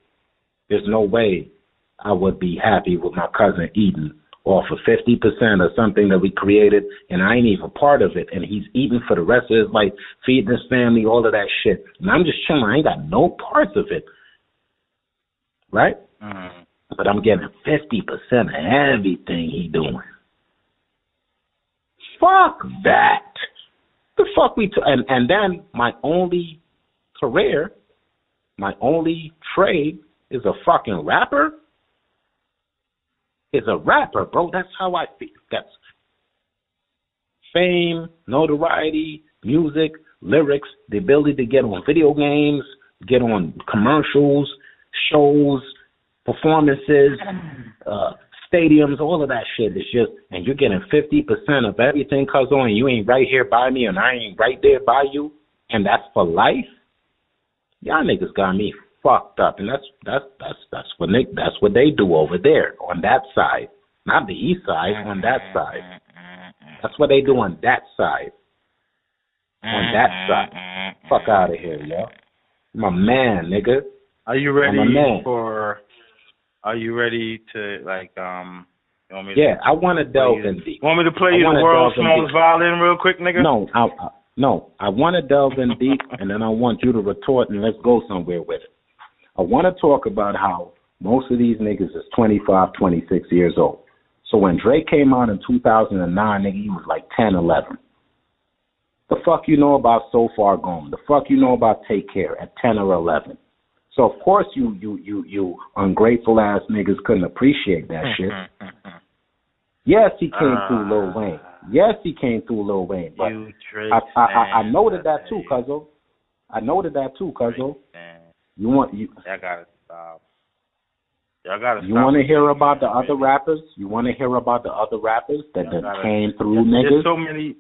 [SPEAKER 1] I would be happy with my cousin eating off of 50% of something that we created, and I ain't even part of it, and he's eating for the rest of his life, feeding his family, all of that shit. And I'm just chilling. I ain't got no parts of it. Right? Mm-hmm. But I'm getting 50% of everything he doing. Fuck that. The fuck and then my only career, my only trade is a fucking rapper? Is a rapper, bro. That's how I feel. That's fame, notoriety, music, lyrics, the ability to get on video games, get on commercials, shows, performances, stadiums, all of that shit. It's just, and you're getting 50% of everything, cuz on, and you ain't right here by me, and I ain't right there by you, and that's for life. Y'all niggas got me fucked up, and that's what they do over there on that side, not the east side, on that side. That's what they do on that side. On that side. Fuck out of here, yo. I'm a man, nigga.
[SPEAKER 2] Are you ready Are you ready to, like, you want me to,
[SPEAKER 1] I want to delve in deep.
[SPEAKER 2] Want me to play you the world's smallest violin real quick, nigga?
[SPEAKER 1] No, I want to delve in deep, and then I want you to retort, and let's go somewhere with it. I want to talk about how most of these niggas is 25, 26 years old. So when Drake came out in 2009, nigga, he was like 10, 11. The fuck you know about So Far Gone? The fuck you know about Take Care at 10 or 11? So of course you ungrateful ass niggas couldn't appreciate that shit. Yes, he came through Lil Wayne. But I noted that too, cuzzo. Y'all gotta stop. You want to hear about the other rappers? That came through niggas?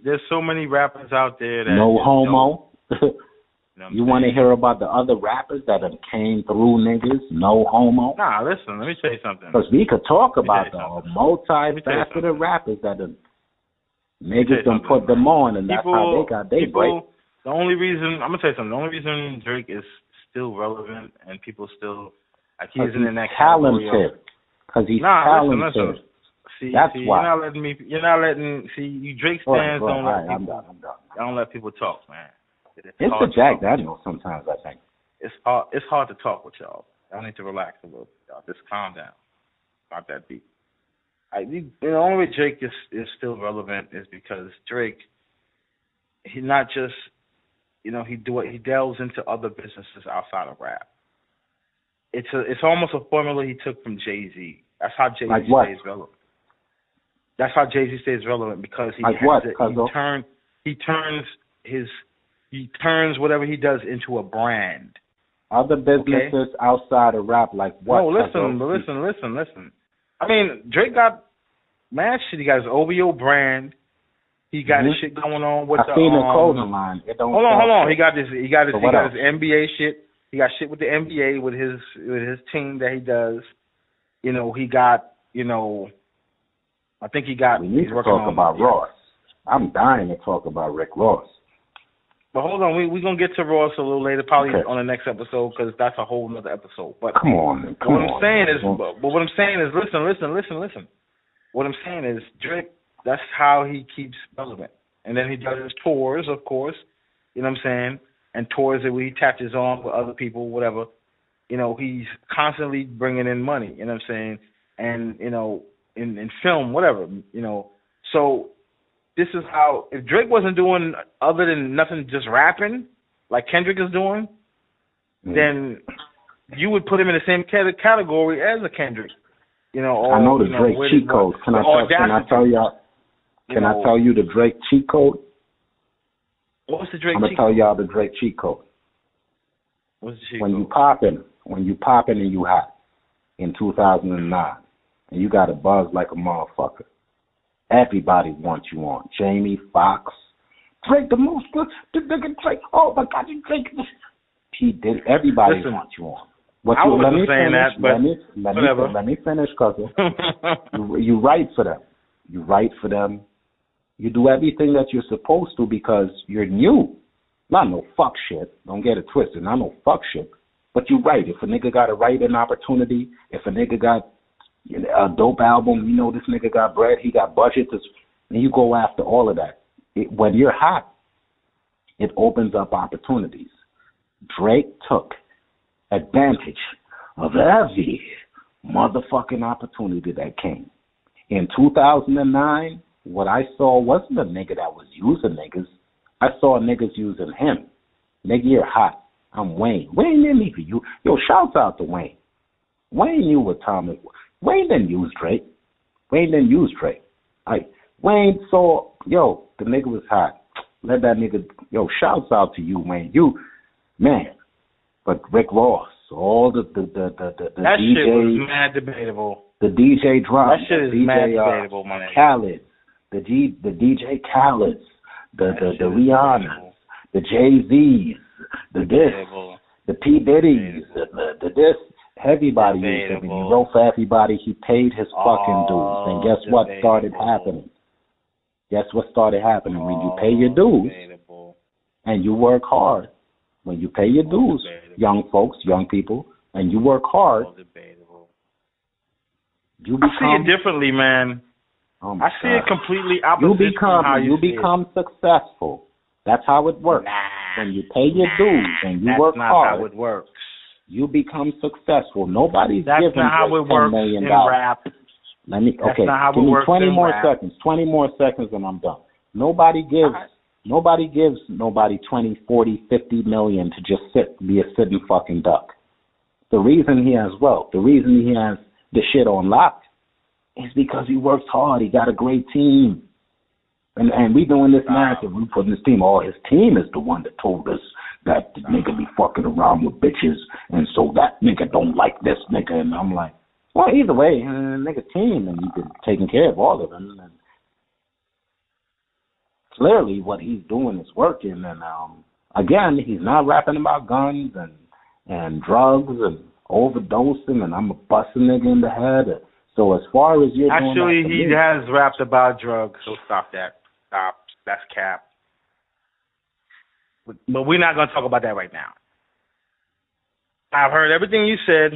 [SPEAKER 2] There's so many rappers out there that
[SPEAKER 1] no homo. You want to hear about the other rappers that have came through niggas? No homo.
[SPEAKER 2] Nah, listen. Let me tell you something.
[SPEAKER 1] Because we could talk about the multi-faceted rappers that have niggas done put them on, and that's how they got their break.
[SPEAKER 2] The only reason I'm gonna tell you something. The only reason Drake is still relevant and people still Like he isn't in that category.
[SPEAKER 1] Talented. Because he's talented.
[SPEAKER 2] Listen. See,
[SPEAKER 1] why.
[SPEAKER 2] You're not letting. See, you Drake fans don't let people.
[SPEAKER 1] I'm done.
[SPEAKER 2] Don't let people talk, man.
[SPEAKER 1] It's the Jack Daniels sometimes, I think.
[SPEAKER 2] It's hard to talk with y'all. Y'all need to relax a little bit, y'all. Just calm down. Not that deep. The only way Drake is still relevant is because Drake, he not just, he delves into other businesses outside of rap. It's almost a formula he took from Jay-Z. That's how Jay-Z stays relevant. That's how Jay-Z stays relevant because he turns whatever he does into a brand.
[SPEAKER 1] Other businesses outside of rap, like what?
[SPEAKER 2] No, listen. I mean, Drake got mad shit. He got his OVO brand. He got his shit going on with
[SPEAKER 1] the clothing line.
[SPEAKER 2] Hold on. He got his NBA shit. He got shit with the NBA with his team that he does. He got, I think he got.
[SPEAKER 1] We need to talk about Ross. I'm dying to talk about Rick Ross.
[SPEAKER 2] But hold on, we're going to get to Ross a little later, probably on the next episode, because that's a whole other episode. But
[SPEAKER 1] come on.
[SPEAKER 2] What I'm saying is, listen. What I'm saying is, Drake, that's how he keeps relevant. And then he does his tours, of course, you know what I'm saying, and tours that he attaches on with other people, whatever. He's constantly bringing in money, you know what I'm saying, and, in film, whatever, So this is how, if Drake wasn't doing other than nothing, just rapping, like Kendrick is doing, then you would put him in the same category as a Kendrick. Or,
[SPEAKER 1] I know the Drake cheat code. Can I tell you the Drake cheat code?
[SPEAKER 2] What's the Drake cheat code?
[SPEAKER 1] I'm going to tell y'all the Drake cheat code.
[SPEAKER 2] What's the cheat
[SPEAKER 1] code? When you popping and you hot in 2009, and you got a buzz like a motherfucker, everybody wants you on. Jamie Foxx, Drake the most good, the nigga Drake. Oh my God, you Drake. He did. Everybody wants you on. Let me finish, cousin. You write for them. You do everything that you're supposed to because you're new. Not no fuck shit. Don't get it twisted. Not no fuck shit. But you write. If a nigga got a writing opportunity, if a nigga got a dope album, this nigga got bread, he got budget, and you go after all of that. When you're hot, it opens up opportunities. Drake took advantage of every motherfucking opportunity that came. In 2009, what I saw wasn't a nigga that was using niggas. I saw niggas using him. Nigga, you're hot. I'm Wayne. Wayne didn't even you. Yo, shouts out to Wayne. Wayne knew what time it was. Wayne didn't use Drake. Wayne saw, the nigga was hot. Let that nigga, shouts out to you, Wayne. You, man. But Rick Ross, all the
[SPEAKER 2] that
[SPEAKER 1] DJ,
[SPEAKER 2] shit was mad debatable.
[SPEAKER 1] The DJ drums.
[SPEAKER 2] That shit is mad debatable, man.
[SPEAKER 1] Khaled, the DJ Khaleds, the Rihannas, the Jay-Z's, the P. Diddy's, the this. Everybody used him. He wrote for everybody. He paid his fucking dues. And guess what started happening? When you pay your dues and you work hard, when you pay your dues, young folks, young people, and you work hard, you become...
[SPEAKER 2] I see it differently, man. I see it completely opposite
[SPEAKER 1] you become successful. That's how it works. When you pay your dues and you work hard... That's not
[SPEAKER 2] how it works.
[SPEAKER 1] You become successful. Nobody's
[SPEAKER 2] That's
[SPEAKER 1] giving
[SPEAKER 2] not how it works
[SPEAKER 1] $10 million.
[SPEAKER 2] In rap.
[SPEAKER 1] Give me 20 more seconds. 20 more seconds and I'm done. Nobody gives nobody 20, 40, 50 million to just be a sitting fucking duck. The reason he has wealth, the reason he has the shit on lock is because he works hard. He got a great team. And we doing this narrative. We putting this team. His team is the one that told us that the nigga be fucking around with bitches, and so that nigga don't like this nigga. And I'm like, well, either way, nigga team, and you've been taking care of all of them. And clearly, what he's doing is working. And again, he's not rapping about guns and drugs and overdosing, and I'm a busting nigga in the head. So as far as you're
[SPEAKER 2] doing that, he has rapped about drugs. So stop that. Stop. That's cap. But we're not going to talk about that right now. I've heard everything you said.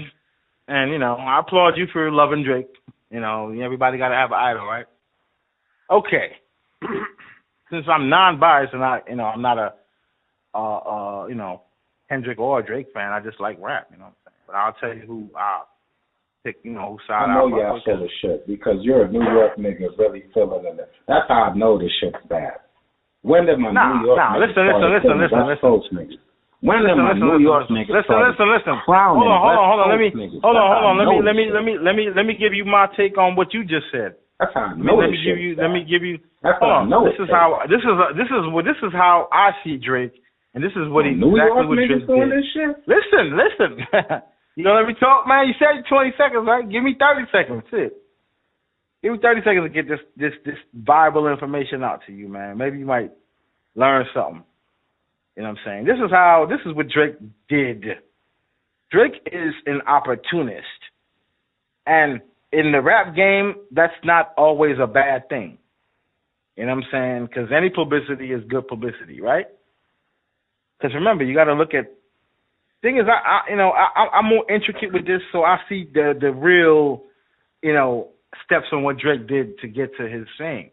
[SPEAKER 2] And, I applaud you for loving Drake. Everybody got to have an idol, right? Okay. Since I'm non-biased and I'm not a, Kendrick or a Drake fan, I just like rap, you know what I'm saying? But I'll tell you who I pick, who side
[SPEAKER 1] I know y'all full of shit because you're a New York nigga really feeling it. That's how I know this shit's bad. When did my New York niggas listen. When did my New York niggas
[SPEAKER 2] listen. Hold on. Let me give you my take on what you just said.
[SPEAKER 1] That's how I know
[SPEAKER 2] Let me give you. That's how I know. This is how I see Drake, and this is what
[SPEAKER 1] New York niggas doing this shit.
[SPEAKER 2] Listen. You gonna let me talk, man? You said 20 seconds, right? Give me 30 seconds. Shit. Give me 30 seconds to get this Bible information out to you, man. Maybe you might learn something. You know what I'm saying? This is what Drake did. Drake is an opportunist. And in the rap game, that's not always a bad thing. You know what I'm saying? Because any publicity is good publicity, right? Because remember, you got to look at. Thing is, I'm more intricate with this, so I see the real, steps on what Drake did to get to his fame.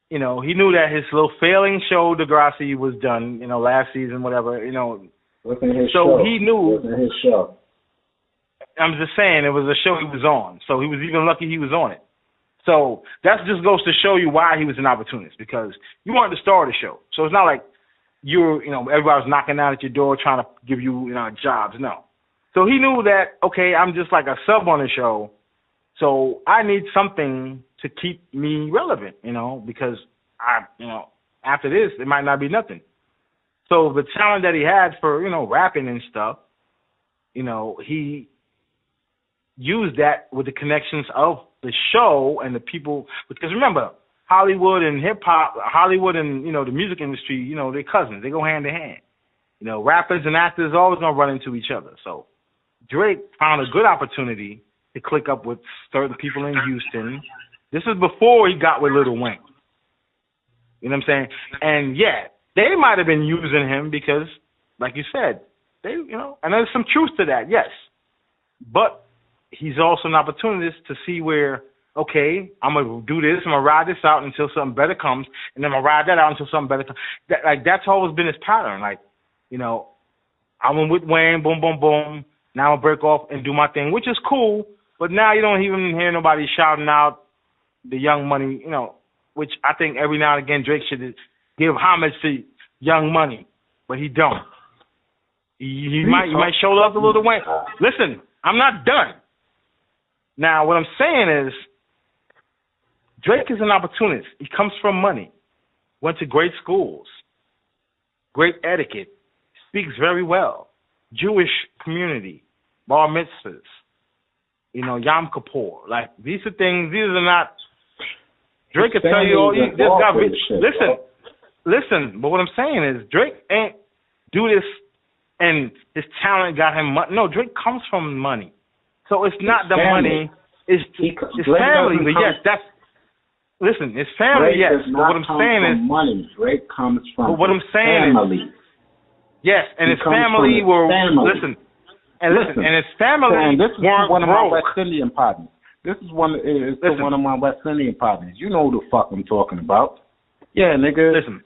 [SPEAKER 2] He knew that his little failing show, Degrassi, was done, last season, whatever,
[SPEAKER 1] Wasn't his
[SPEAKER 2] so
[SPEAKER 1] show.
[SPEAKER 2] He knew.
[SPEAKER 1] Wasn't his show.
[SPEAKER 2] I'm just saying, it was a show he was on, so he was even lucky he was on it. So that just goes to show you why he was an opportunist, because you weren't the star of the show. So it's not like everybody was knocking down at your door trying to give you, jobs. No. So he knew that, okay, I'm just like a sub on the show, so I need something to keep me relevant, because after this, it might not be nothing. So the talent that he had for, rapping and stuff, he used that with the connections of the show and the people, because remember, Hollywood and hip-hop, Hollywood and, the music industry, they're cousins. They go hand in hand. Rappers and actors are always going to run into each other. So Drake found a good opportunity to click up with certain people in Houston. This is before he got with Lil Wayne. You know what I'm saying? And, yeah, they might have been using him because, like you said, and there's some truth to that, yes. But he's also an opportunist to see where, okay, I'm going to do this, I'm going to ride this out until something better comes, and then I'm going to ride that out until something better comes. That's always been his pattern. I went with Wayne, boom, boom, boom. Now I'm going to break off and do my thing, which is cool, but now you don't even hear nobody shouting out the Young Money, which I think every now and again Drake should give homage to Young Money, but he don't. He might show love to Lil Wayne. Listen, I'm not done. Now, what I'm saying is, Drake is an opportunist. He comes from money, went to great schools, great etiquette, speaks very well, Jewish community, bar mitzvahs, Yom Kippur. These are not, Drake can tell you all, listen, but what I'm saying is, Drake ain't do this and his talent got him money. No, Drake comes from money. So it's not the money, it's family, but yes, that's, listen, it's family,
[SPEAKER 1] Drake
[SPEAKER 2] yes, but what I'm saying is,
[SPEAKER 1] money. Drake comes from
[SPEAKER 2] but what I'm saying
[SPEAKER 1] family.
[SPEAKER 2] Yes, and his family were, listen, and his family
[SPEAKER 1] this is
[SPEAKER 2] weren't
[SPEAKER 1] one of my
[SPEAKER 2] broke.
[SPEAKER 1] West Indian partners. This is one of my West Indian partners. You know who the fuck I'm talking about. Yeah, nigga.
[SPEAKER 2] Listen.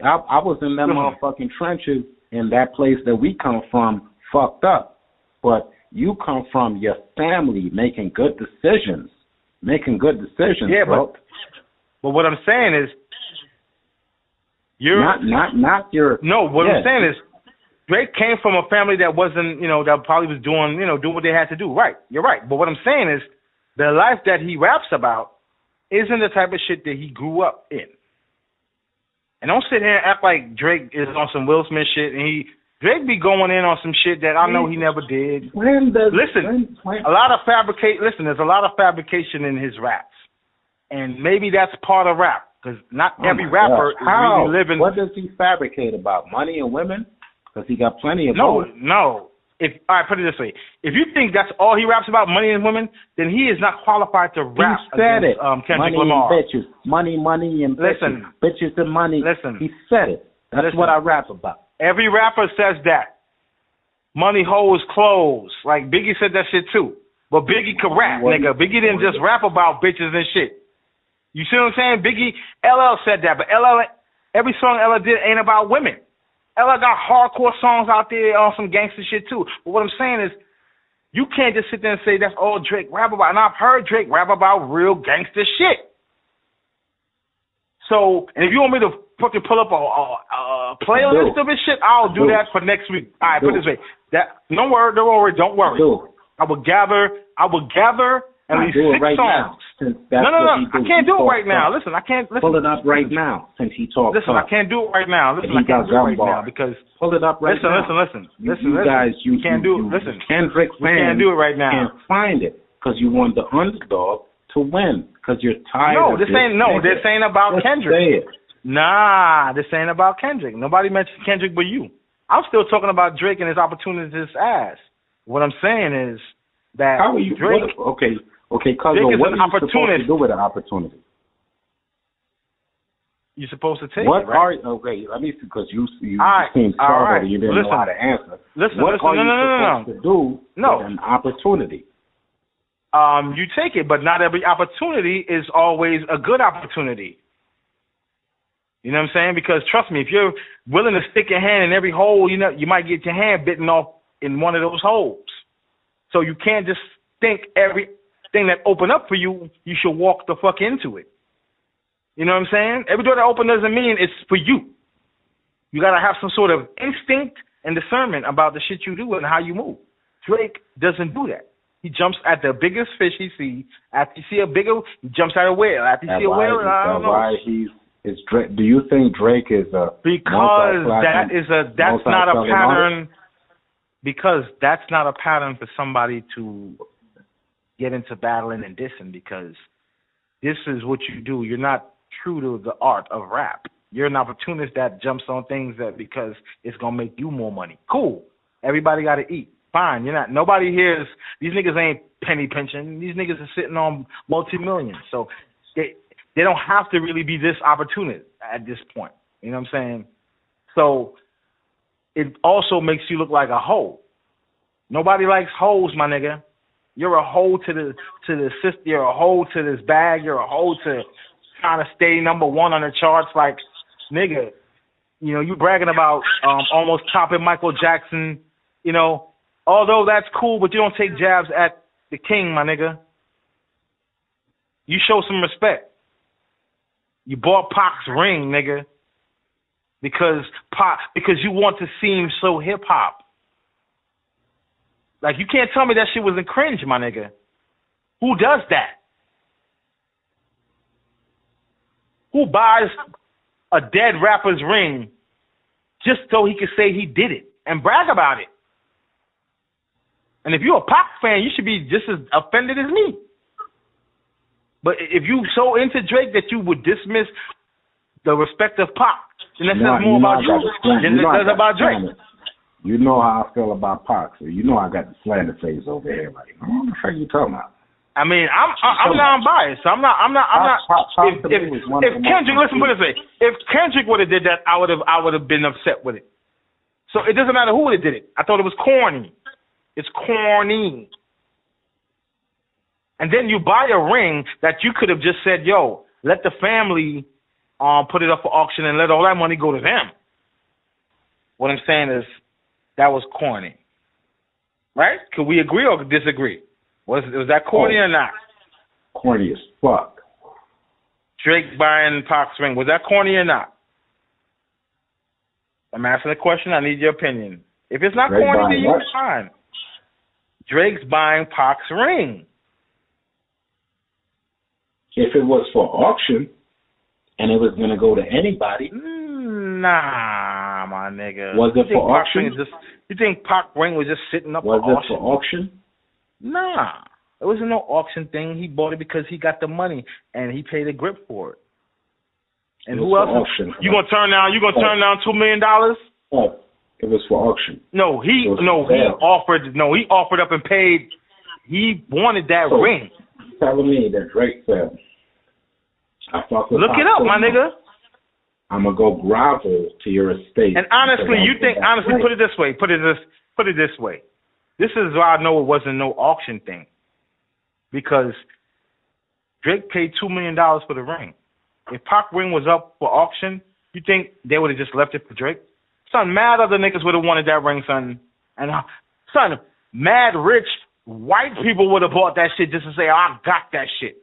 [SPEAKER 1] I was in that motherfucking trenches in that place that we come from fucked up. But you come from your family making good decisions. Yeah,
[SPEAKER 2] bro. But what I'm saying is, you're
[SPEAKER 1] not your.
[SPEAKER 2] No, what I'm saying is, Drake came from a family that wasn't, that probably was doing what they had to do. Right, you're right. But what I'm saying is, the life that he raps about isn't the type of shit that he grew up in. And don't sit here and act like Drake is on some Will Smith shit, and Drake be going in on some shit that I know he never did. A lot of fabrication in his raps. And maybe that's part of rap, because not every rapper is really living.
[SPEAKER 1] What does he fabricate about? Money and women? Because he got plenty of both.
[SPEAKER 2] No. All right, put it this way. If you think that's all he raps about, money and women, then he is not qualified to rap against Kendrick Lamar.
[SPEAKER 1] Money and bitches. Money and bitches.
[SPEAKER 2] Listen.
[SPEAKER 1] Bitches and money.
[SPEAKER 2] Listen.
[SPEAKER 1] He said it. That's what I rap about.
[SPEAKER 2] Every rapper says that. money hoes clothes. Like Biggie said that shit too. But Biggie could rap, nigga. Biggie didn't just rap about bitches and shit. You see what I'm saying? Biggie, LL said that, but LL, every song LL did ain't about women. LL got hardcore songs out there on some gangster shit too. But what I'm saying is, you can't just sit there and say that's all Drake rap about. And I've heard Drake rap about real gangster shit. So, and if you want me to fucking pull up a playlist of his shit, I'll do that for next week. All right, put it this way. Don't worry. I will gather at least 6 songs. No, I can't do it right now. Listen, I can't.
[SPEAKER 1] Pull it up right now since he talks.
[SPEAKER 2] Listen, I can't do it right now. Listen, I can't do it right now because.
[SPEAKER 1] Pull it up right now.
[SPEAKER 2] Listen. You guys, you can't do it. Listen,
[SPEAKER 1] Kendrick fans
[SPEAKER 2] can't do it right now.
[SPEAKER 1] Can't find it because you want the underdog to win because you're tired.
[SPEAKER 2] This ain't about Kendrick. Nah, this ain't about Kendrick. Nobody mentioned Kendrick but you. I'm still talking about Drake and his opportunities to his ass. What I'm saying is that
[SPEAKER 1] how are you, Drake. Okay, cousin. What are you supposed to do with an opportunity?
[SPEAKER 2] You're supposed to take
[SPEAKER 1] what
[SPEAKER 2] it, right?
[SPEAKER 1] Let me see, because you seem startled. You didn't know how to answer. What are you supposed to do with an opportunity?
[SPEAKER 2] You take it, but not every opportunity is always a good opportunity. You know what I'm saying? Because trust me, if you're willing to stick your hand in every hole, you might get your hand bitten off in one of those holes. So you can't just think everything that open up for you, you should walk the fuck into it. You know what I'm saying? Every door that open doesn't mean it's for you. You got to have some sort of instinct and discernment about the shit you do and how you move. Drake doesn't do that. He jumps at the biggest fish he sees. After you see a bigger, he jumps at a whale. After you see a whale, I don't know.
[SPEAKER 1] Do you think Drake is a
[SPEAKER 2] that's not a pattern? Because that's not a pattern for somebody to get into battling and dissing. Because this is what you do. You're not true to the art of rap. You're an opportunist that jumps on things that because it's gonna make you more money. Cool. Everybody got to eat. Fine. You're not. Nobody here is. These niggas ain't penny pinching. These niggas are sitting on multi-millions. So they don't have to really be this opportunist at this point. You know what I'm saying? So it also makes you look like a hoe. Nobody likes hoes, my nigga. You're a hoe to the system. You're a hoe to this bag. You're a hoe to trying to stay number one on the charts. Like, nigga, you bragging about almost topping Michael Jackson. Although that's cool, but you don't take jabs at the king, my nigga. You show some respect. You bought Pac's ring, nigga, because you want to seem so hip hop. Like, you can't tell me that shit wasn't cringe, my nigga. Who does that? Who buys a dead rapper's ring just so he can say he did it and brag about it? And if you're a Pac fan, you should be just as offended as me. But if you so into Drake that you would dismiss the respect of Pac, then that says more about you than it does about Drake.
[SPEAKER 1] You know how I feel about Pac, so you know I got the slander face over here. Like, what the fuck you talking about?
[SPEAKER 2] I mean, I'm non-biased. I'm not. If Kendrick, listen, put it this way: if Kendrick would have did that, I would have been upset with it. So it doesn't matter who would have did it. I thought it was corny. It's corny. And then you buy a ring that you could have just said, yo, let the family put it up for auction and let all that money go to them. What I'm saying is that was corny. Right? Could we agree or disagree? Was that corny or not?
[SPEAKER 1] Corny as fuck.
[SPEAKER 2] Drake buying Pac's ring. Was that corny or not? I'm asking the question. I need your opinion. If it's not corny, then you're fine. Drake's buying Pac's ring.
[SPEAKER 1] If it was for auction and it was going to go to anybody.
[SPEAKER 2] Nah, my nigga.
[SPEAKER 1] Was it for auction?
[SPEAKER 2] You think Pac ring was just sitting up for auction?
[SPEAKER 1] Was it for auction?
[SPEAKER 2] Nah. It wasn't no auction thing. He bought it because he got the money and he paid a grip for it. And who else?
[SPEAKER 1] Auction.
[SPEAKER 2] You gonna turn down $2 million?
[SPEAKER 1] Oh, it was for auction.
[SPEAKER 2] He offered up and paid. He wanted that ring.
[SPEAKER 1] Telling me that Drake said,
[SPEAKER 2] look it up, my nigga.
[SPEAKER 1] I'm gonna go grovel to your estate.
[SPEAKER 2] And honestly, put it this way. put it this way. This is why I know it wasn't no auction thing. Because Drake paid $2 million for the ring. If Pac ring was up for auction, you think they would have just left it for Drake? Son, mad other niggas would have wanted that ring, son. And son, mad rich white people would have bought that shit just to say, oh, I got that shit.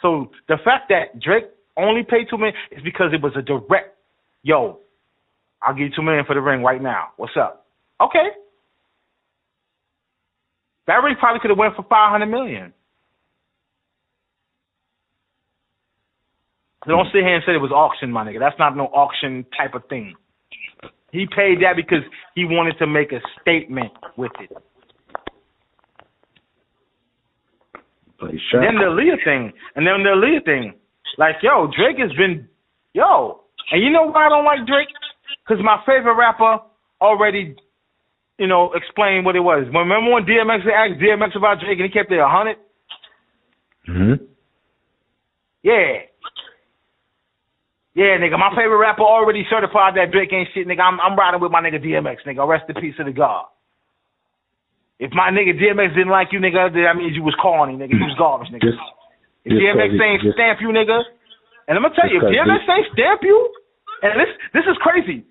[SPEAKER 2] So the fact that Drake only paid $2 million is because it was a direct, yo, I'll give you $2 million for the ring right now. What's up? Okay. That ring probably could have went for $500 million. So don't sit here and say it was auction, my nigga. That's not no auction type of thing. He paid that because he wanted to make a statement with it.
[SPEAKER 1] Sure.
[SPEAKER 2] And then the Aaliyah thing. Like, yo, Drake has been, and you know why I don't like Drake? Because my favorite rapper already, explained what it was. Remember when DMX asked DMX about Drake and he kept it 100?
[SPEAKER 1] Mm-hmm.
[SPEAKER 2] Yeah. Yeah, nigga, my favorite rapper already certified that Drake ain't shit, nigga. I'm riding with my nigga DMX, nigga. Rest in peace to the God. If my nigga DMX didn't like you, nigga, that means you was corny, nigga. You was garbage, nigga. If DMX ain't stamp you, nigga, and I'm gonna tell you, if DMX ain't stamp you, and this is crazy.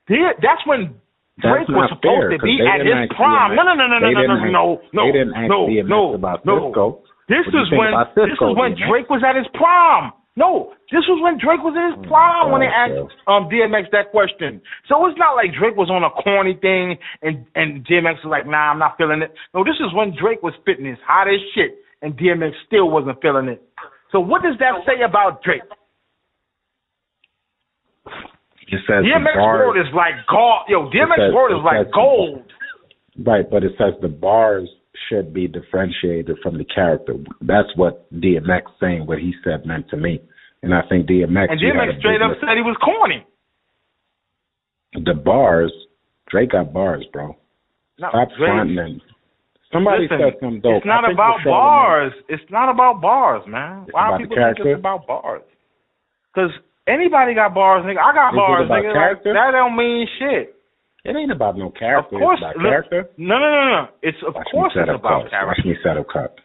[SPEAKER 2] That's when Drake was supposed to be at his prime. No.
[SPEAKER 1] They didn't ask DMX about Cisco.
[SPEAKER 2] This is when Drake was at his prime. No, this was when Drake was in his prime when they asked DMX that question. So it's not like Drake was on a corny thing and DMX was like, nah, I'm not feeling it. No, this is when Drake was spitting his hottest shit and DMX still wasn't feeling it. So what does that say about Drake?
[SPEAKER 1] It says
[SPEAKER 2] DMX word is like gold. Yo, DMX word is like gold.
[SPEAKER 1] Right, but it says the bars should be differentiated from the character. That's what DMX saying what he said meant to me. And I think DMX
[SPEAKER 2] straight up said he was corny.
[SPEAKER 1] The bars, Drake got bars, bro.
[SPEAKER 2] No,
[SPEAKER 1] Stop fronting. Somebody said something dope.
[SPEAKER 2] It's not about bars. It's not about bars, man. Why do people think it's about bars? Because anybody got bars, nigga. I got bars, nigga. Like, that don't mean shit.
[SPEAKER 1] It ain't about no character. Of course, it's about character.
[SPEAKER 2] No. It's of course it's about character.
[SPEAKER 1] Watch me set up cut.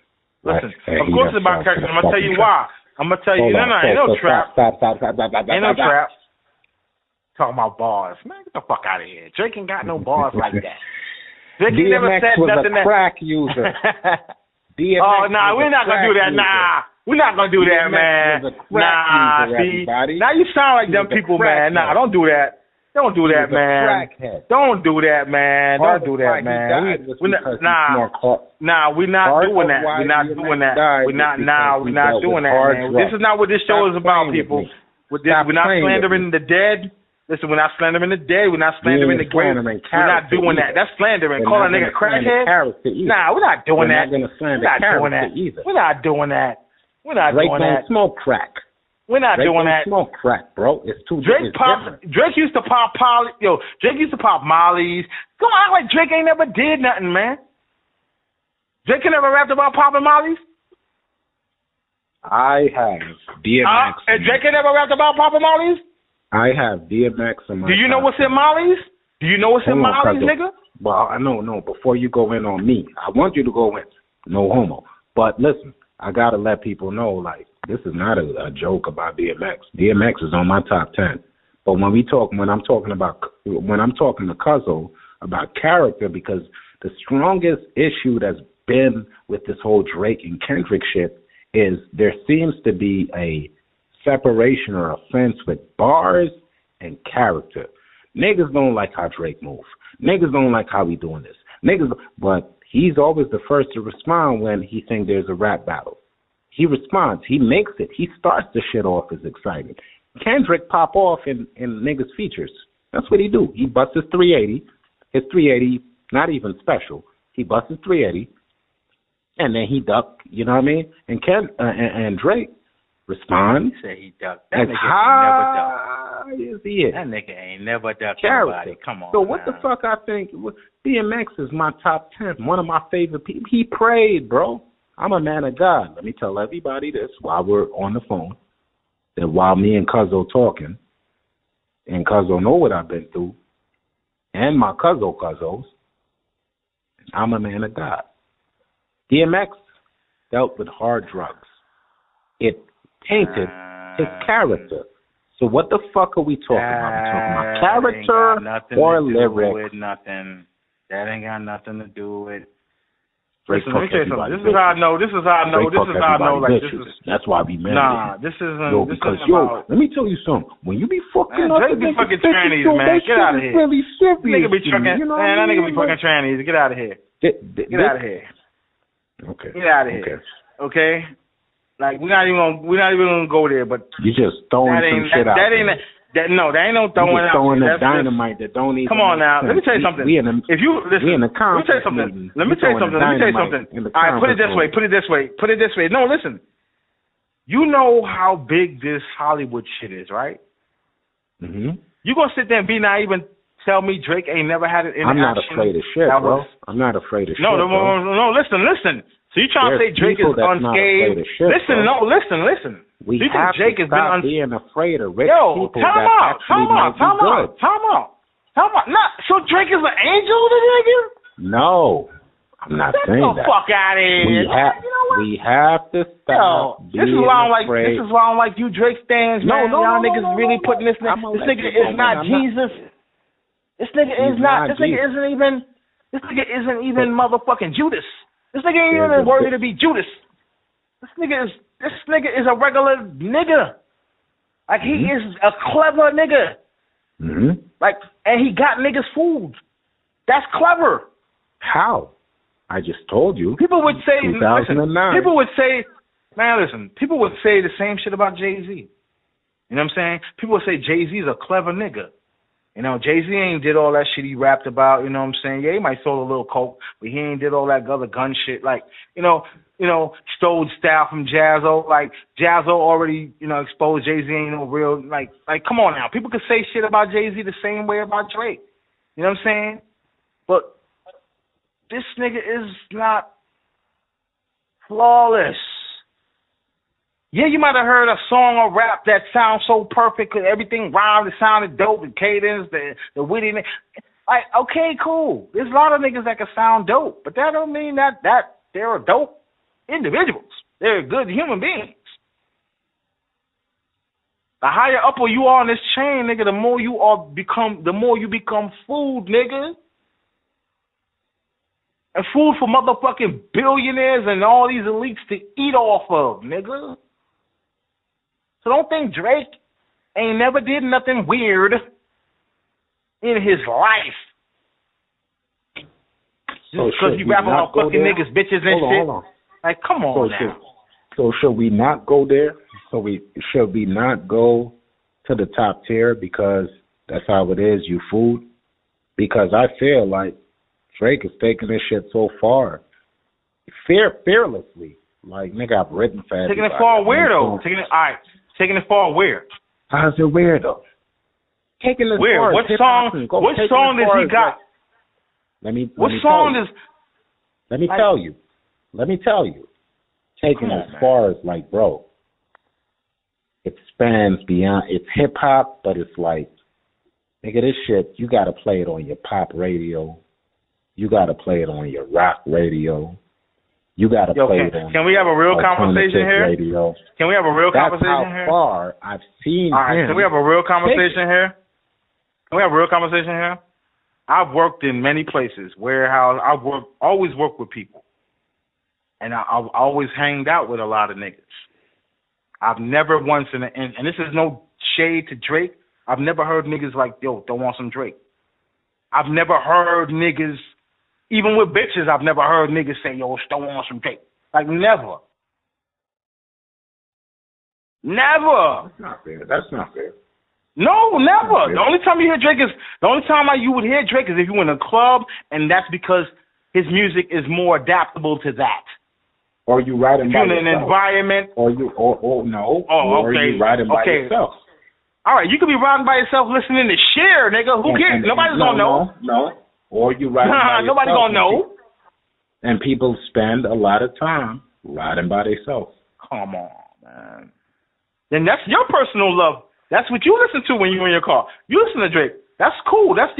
[SPEAKER 2] Listen, of course it's about character. I'm gonna tell you why. I'm gonna tell you. No, ain't no trap.
[SPEAKER 1] Stop.
[SPEAKER 2] Ain't no trap. Talking about bars, man. Get the fuck out of here. Drake ain't got no bars like that. Drake never said nothing.
[SPEAKER 1] DMX was a crack user.
[SPEAKER 2] Oh, nah, we're not gonna do that. Nah. We're not gonna do that, man. Nah, see. Now you sound like them people, man. Nah, don't do that. Don't do that, man. Don't do that, man. Don't do that, man. We're not doing that. We're not doing that. We're not doing that, man. This is not what this show is about, people. We're not slandering the dead. Listen, we're not slandering the dead. We're not slandering the great. We're not doing that. That's slandering. Call a nigga crackhead. Nah, we're not doing that. We're not doing that. We're not doing that. We're not doing that.
[SPEAKER 1] Smoke crack.
[SPEAKER 2] We're not doing that.
[SPEAKER 1] Smoke crack, bro. It's too
[SPEAKER 2] Drake used to pop Drake used to pop Molly's. Don't act like Drake ain't never did nothing, man. Drake never rapped about popping Molly's.
[SPEAKER 1] I have DMX.
[SPEAKER 2] And Drake never rapped about popping Molly's.
[SPEAKER 1] I have DMX in my.
[SPEAKER 2] Do you know what's in Molly's? Do you know what's in Molly's, nigga?
[SPEAKER 1] Well, I know. Before you go in on me, I want you to go in. No homo. But listen, I gotta let people know, like, this is not a joke about DMX. DMX is on my top 10. But when I'm talking to Cuzzo about character, because the strongest issue that's been with this whole Drake and Kendrick shit is there seems to be a separation or a fence with bars and character. Niggas don't like how Drake move. Niggas don't like how he doing this. But he's always the first to respond when he thinks there's a rap battle. He responds. He makes it. He starts the shit off as exciting. Kendrick pop off in niggas' features. That's what he do. He busts his 380. His 380, not even special. He busts his 380, and then he duck. You know what I mean? And Drake responds.
[SPEAKER 2] He said he ducked. That nigga ain't never ducked. That nigga ain't never ducked nobody. Come on.
[SPEAKER 1] So what the fuck I think? DMX is my top 10. One of my favorite people. He prayed, bro. I'm a man of God. Let me tell everybody this while we're on the phone, that while me and Cuzzo talking, and Cuzzo know what I've been through, and my Cuzzos, I'm a man of God. DMX dealt with hard drugs. It painted his character. So what the fuck are we talking about? We're talking about character or lyrics?
[SPEAKER 2] That ain't got nothing to do with.
[SPEAKER 1] Listen,
[SPEAKER 2] let me tell you something. This is how I know. Like,
[SPEAKER 1] that's why we married.
[SPEAKER 2] Nah, this isn't.
[SPEAKER 1] Let me tell you something. When you be fucking up,
[SPEAKER 2] Drake be fucking trannies, man. Get out of here.
[SPEAKER 1] Really serious.
[SPEAKER 2] Nigga be trucking. That nigga be fucking trannies. Get out of here. Get out of here.
[SPEAKER 1] Okay.
[SPEAKER 2] Get out of here. Okay. Like we're not even gonna go there. But
[SPEAKER 1] you just throwing some shit out.
[SPEAKER 2] That ain't no throwing out.
[SPEAKER 1] Throwing the dynamite that don't even.
[SPEAKER 2] Come on now. Let me tell you something.
[SPEAKER 1] We in the
[SPEAKER 2] Let
[SPEAKER 1] conference
[SPEAKER 2] me tell you something. All right, put it this way. No, listen. You know how big this Hollywood shit is, right?
[SPEAKER 1] Mm-hmm.
[SPEAKER 2] You gonna sit there and be naive and tell me Drake ain't never had an interaction?
[SPEAKER 1] I'm not afraid of shit, bro. I'm not afraid of shit. No,
[SPEAKER 2] listen. So you trying to say Drake is unscathed? Listen.
[SPEAKER 1] We
[SPEAKER 2] you
[SPEAKER 1] have
[SPEAKER 2] Drake
[SPEAKER 1] to stop being afraid of rich people
[SPEAKER 2] time
[SPEAKER 1] that actually might be good.
[SPEAKER 2] Time out. So Drake is an angel, the nigga?
[SPEAKER 1] No, I'm not saying that.
[SPEAKER 2] Get the fuck out of here.
[SPEAKER 1] We have to stop being afraid.
[SPEAKER 2] This is why I don't like you Drake fans, man. Y'all niggas really putting this nigga. This nigga is not Jesus. This nigga is not. This nigga isn't even motherfucking Judas. This nigga ain't even worthy to be Judas. This nigga is a regular nigga. Like he is a clever nigga.
[SPEAKER 1] Mm-hmm.
[SPEAKER 2] Like, and he got niggas food. That's clever.
[SPEAKER 1] How? I just told you.
[SPEAKER 2] People would say,
[SPEAKER 1] 2009.
[SPEAKER 2] People would say the same shit about Jay-Z. You know what I'm saying? People would say Jay-Z's a clever nigga. You know, Jay-Z ain't did all that shit he rapped about, you know what I'm saying? Yeah, he might sold a little coke, but he ain't did all that other gun shit. Like, you know, stole style from Jazzo. Like, Jazzo already, exposed Jay-Z ain't no real, like, come on now. People could say shit about Jay-Z the same way about Drake. You know what I'm saying? But this nigga is not flawless. Yeah, you might have heard a song or rap that sounds so perfect, cause everything rhymed, it sounded dope, the cadence, the wittiness. Like, okay, cool. There's a lot of niggas that can sound dope, but that don't mean that they're dope individuals. They're good human beings. The higher up you are on this chain, nigga, the more you become food, nigga. And food for motherfucking billionaires and all these elites to eat off of, nigga. So don't think Drake ain't never did nothing weird in his life. Just because you rap about fucking niggas, bitches, and shit. Hold on. Like, come on now.
[SPEAKER 1] So should we not go there? Should we not go to the top tier because that's how it is, you food? Because I feel like Drake is taking this shit so far. Fearlessly. Like, nigga, I've written for everybody.
[SPEAKER 2] Taking it far where, though? Taking it far where?
[SPEAKER 1] How's it weird, though? Taking it
[SPEAKER 2] where?
[SPEAKER 1] Far
[SPEAKER 2] What song does he got?
[SPEAKER 1] Let me tell you. Taking it as far as, like, bro, it spans beyond, it's hip-hop, but it's like, nigga, this shit, you got to play it on your pop radio. You got to play it on your rock radio. You got to play it on.
[SPEAKER 2] Can we have a real conversation here?
[SPEAKER 1] Radio.
[SPEAKER 2] Can we have a real conversation here?
[SPEAKER 1] That's how far I've seen him.
[SPEAKER 2] All right, can we have a real conversation here? Can we have a real conversation here? I've worked in many places, warehouse. Always worked with people. And I've always hanged out with a lot of niggas. I've never once, and this is no shade to Drake, I've never heard niggas like, yo, don't want some Drake. I've never heard niggas, even with bitches, I've never heard niggas say, yo, don't want some Drake. Like, never. Never.
[SPEAKER 1] That's not fair.
[SPEAKER 2] No, never. The only time you hear Drake you would hear Drake is if you were in a club, and that's because his music is more adaptable to that.
[SPEAKER 1] Or you riding by yourself.
[SPEAKER 2] In an environment.
[SPEAKER 1] Or you riding by yourself.
[SPEAKER 2] All right, you could be riding by yourself listening to Cher, nigga. Who cares? Nobody's gonna know.
[SPEAKER 1] No. Or you riding by yourself.
[SPEAKER 2] Nobody's gonna know.
[SPEAKER 1] And people spend a lot of time riding by themselves.
[SPEAKER 2] Come on, man. Then that's your personal love. That's what you listen to when you're in your car. You listen to Drake. That's cool. That's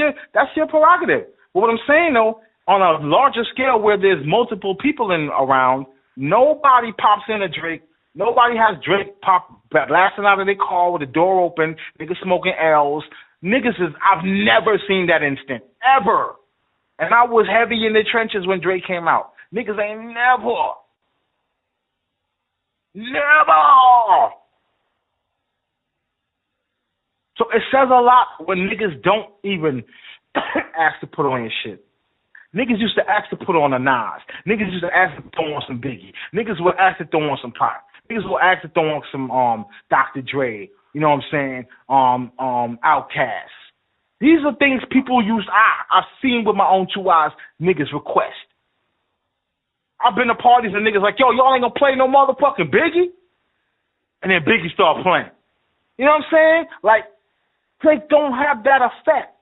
[SPEAKER 2] your prerogative. But what I'm saying though, on a larger scale where there's multiple people around, nobody pops in a Drake. Nobody has Drake blasting out of their car with the door open, niggas smoking L's. I've never seen that instant, ever. And I was heavy in the trenches when Drake came out. Niggas ain't never. So it says a lot when niggas don't even ask to put on your shit. Niggas used to ask to put on a Nas. Niggas used to ask to throw on some Biggie. Niggas would ask to throw on some Pac. Niggas would ask to throw on some Dr. Dre. You know what I'm saying? Outkast. These are things people use. I've seen with my own two eyes. Niggas request. I've been to parties and niggas like, yo, y'all ain't gonna play no motherfucking Biggie, and then Biggie start playing. You know what I'm saying? Like, Drake don't have that effect.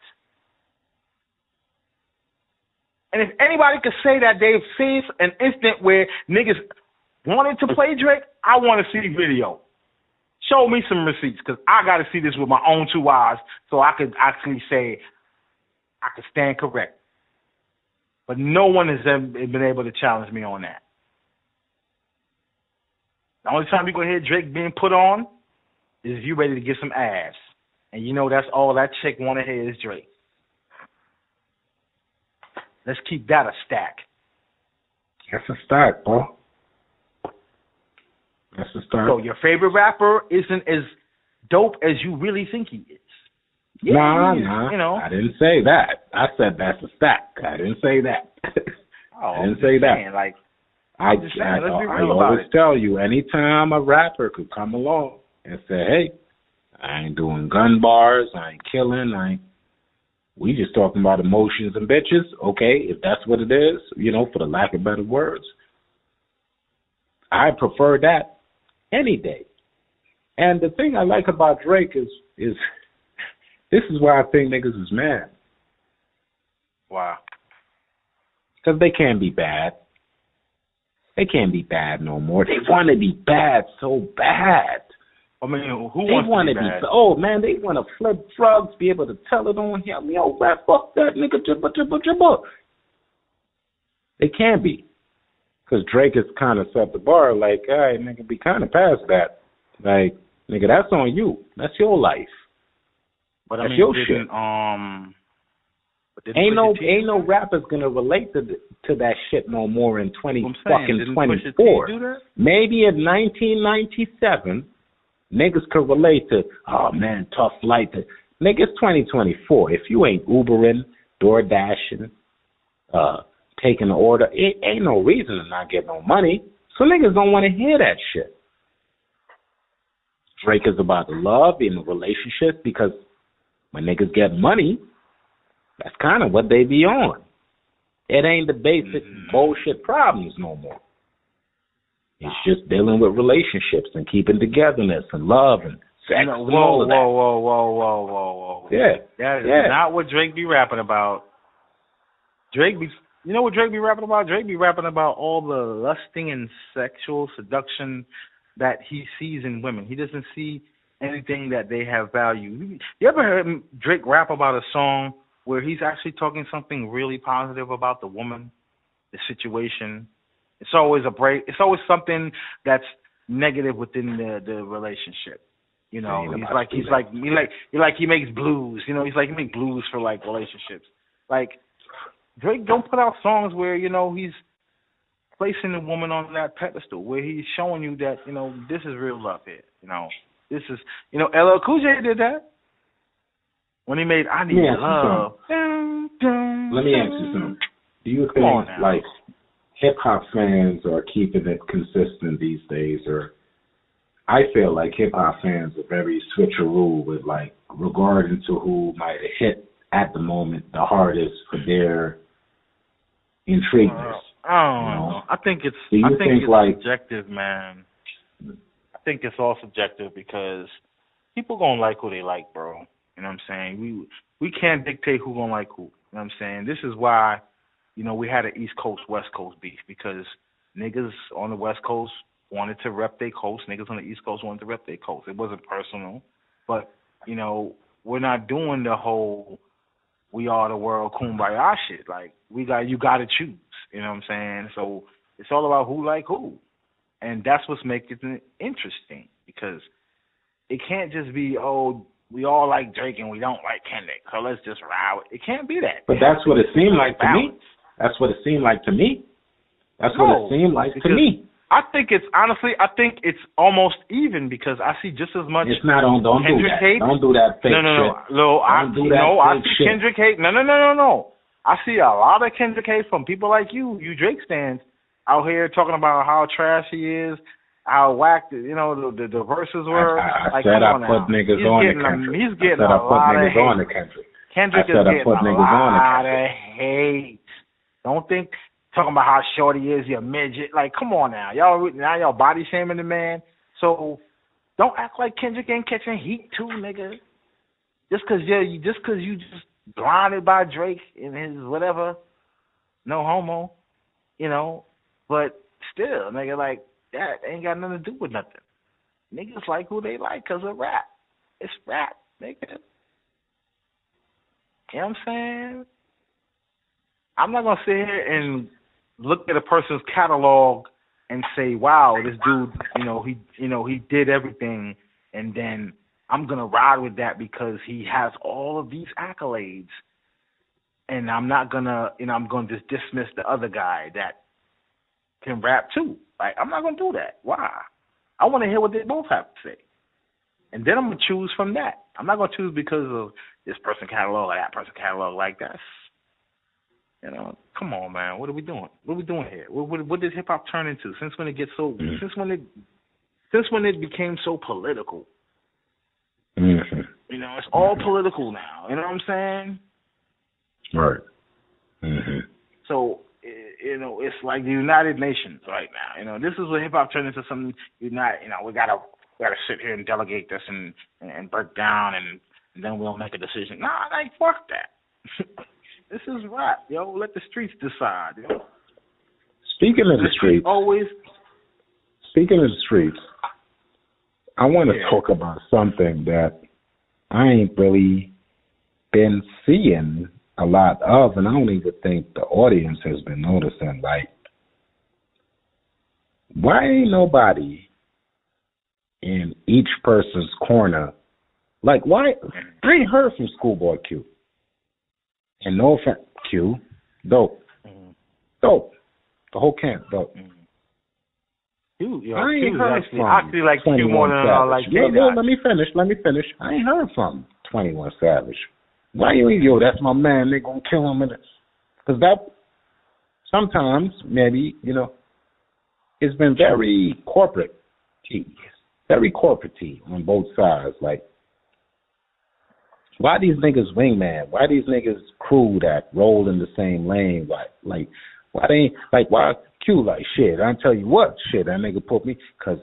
[SPEAKER 2] And if anybody could say that they've seen an instant where niggas wanted to play Drake, I want to see video. Show me some receipts, because I got to see this with my own two eyes so I could actually say I could stand correct. But no one has ever been able to challenge me on that. The only time you're going to hear Drake being put on is if you're ready to get some ass. And you know that's all that chick want to hear is Drake. Let's keep that a stack.
[SPEAKER 1] That's a stack, bro. That's a stack.
[SPEAKER 2] So your favorite rapper isn't as dope as you really think he is. Yeah,
[SPEAKER 1] nah.
[SPEAKER 2] You know.
[SPEAKER 1] I didn't say that. I said that's a stack. I didn't say that. I didn't say that.
[SPEAKER 2] Saying, like,
[SPEAKER 1] I
[SPEAKER 2] I
[SPEAKER 1] always tell you, anytime a rapper could come along and say, hey, I ain't doing gun bars, I ain't killing, we just talking about emotions and bitches. Okay, if that's what it is, you know, for the lack of better words, I prefer that any day. And the thing I like about Drake is this is why I think niggas is mad.
[SPEAKER 2] Wow.
[SPEAKER 1] Because they can't be bad. They can't be bad no more. They want to be bad so bad.
[SPEAKER 2] I mean, who
[SPEAKER 1] they
[SPEAKER 2] wants to be
[SPEAKER 1] bad?
[SPEAKER 2] bad?
[SPEAKER 1] Oh, man, they want to flip drugs, be able to tell it on him. Yo, rap, fuck that nigga, jibba. They can't be. Because Drake has kind of set the bar like, all right, nigga, be kind of past that. Like, nigga, that's on you. That's your life.
[SPEAKER 2] But
[SPEAKER 1] that's
[SPEAKER 2] I mean,
[SPEAKER 1] your shit. Ain't no rappers gonna relate to that shit no more in 2024. Maybe in 1997, niggas could relate to, oh man, tough life. Nigga, it's 2024. If you ain't Ubering, door dashing, taking an order, it ain't no reason to not get no money. So niggas don't want to hear that shit. Drake is about the love in a relationship, because when niggas get money, that's kind of what they be on. It ain't the basic bullshit problems no more. It's just dealing with relationships and keeping togetherness and love and sex and all of that.
[SPEAKER 2] Whoa.
[SPEAKER 1] Yeah.
[SPEAKER 2] That is not what Drake be rapping about. You know what Drake be rapping about? Drake be rapping about all the lusting and sexual seduction that he sees in women. He doesn't see anything that they have value. You ever heard Drake rap about a song where he's actually talking something really positive about the woman, the situation? It's always a break. It's always something that's negative within the relationship. You know, he makes blues. You know, he makes blues for like relationships. Like, Drake don't put out songs where, you know, he's placing the woman on that pedestal, where he's showing you that, you know, this is real love here. You know, this is, you know, LL Cool J did that when he made I Need Your Love.
[SPEAKER 1] Let me ask you something. Do you think, like, hip-hop fans are keeping it consistent these days, or I feel like hip-hop fans are very switcheroo with, like, regarding to who might have hit at the moment the hardest for their intrigueness?
[SPEAKER 2] I don't know. I think it's subjective, man. I think it's all subjective, because people gonna like who they like, bro. You know what I'm saying? We can't dictate who gonna like who. You know what I'm saying? This is why, you know, we had an East Coast, West Coast beef, because niggas on the West Coast wanted to rep their coast. Niggas on the East Coast wanted to rep their coast. It wasn't personal. But, you know, we're not doing the whole we are the world, kumbaya shit. Like you got to choose. You know what I'm saying? So it's all about who like who, and that's what's making it interesting because it can't just be we all like Drake and we don't like Kendrick, so let's just ride with it. It can't be that.
[SPEAKER 1] But that's what it seemed like to me. That's what it seemed like to me. That's what it seemed like to me.
[SPEAKER 2] I think it's almost even because I see just as much.
[SPEAKER 1] It's not on. Don't
[SPEAKER 2] Kendrick
[SPEAKER 1] do that.
[SPEAKER 2] hate.
[SPEAKER 1] Don't do that fake shit.
[SPEAKER 2] I see Kendrick hate. No. I see a lot of Kendrick hate from people like you Drake stands out here talking about how trash he is, how whack the verses were.
[SPEAKER 1] I said I put niggas on the Kendrick.
[SPEAKER 2] He's getting a lot of hate. Kendrick is getting a lot of hate. Don't think. Talking about how short he is, you're a midget. Like, come on now. Y'all body shaming the man. So don't act like Kendrick ain't catching heat too, nigga. Just cause you just blinded by Drake and his whatever. No homo. But still, nigga, like that ain't got nothing to do with nothing. Niggas like who they like cause of rap. It's rap, nigga. You know what I'm saying? I'm not gonna sit here and look at a person's catalog and say, "Wow, this dude, he did everything," and then I'm gonna ride with that because he has all of these accolades, and I'm not gonna, I'm gonna just dismiss the other guy that can rap too. Like, I'm not gonna do that. Why? I want to hear what they both have to say, and then I'm gonna choose from that. I'm not gonna choose because of this person catalog or that person catalog. Like that's. Come on, man. What are we doing? What are we doing here? What did hip hop turn into? Since when it gets so? Since when it became so political?
[SPEAKER 1] Mm-hmm.
[SPEAKER 2] It's all political now. You know what I'm saying?
[SPEAKER 1] Right. Mm-hmm.
[SPEAKER 2] So it's like the United Nations right now. This is what hip hop turned into. Something unite. We gotta sit here and delegate this and break down and then we'll make a decision. Nah, like fuck that. This is rap, yo. Let the streets decide, yo.
[SPEAKER 1] Speaking of the streets, I want to talk about something that I ain't really been seeing a lot of, and I don't even think the audience has been noticing. Like, why ain't nobody in each person's corner? Like, why? I ain't heard from Schoolboy Q. And no offense, Q, dope. Mm-hmm. Dope. The whole camp, dope.
[SPEAKER 2] Mm-hmm. Q,
[SPEAKER 1] I ain't heard from
[SPEAKER 2] actually like Q more than I like
[SPEAKER 1] K-Dot. Let me finish. I ain't heard from 21 Savage. Why you ain't, that's my man, they gonna kill him. Because that, sometimes, maybe, it's been very corporate on both sides. Like, why these niggas wingman? Why these niggas crew that roll in the same lane? Why they ain't, why Q like shit? I tell you what, shit, that nigga put me, cause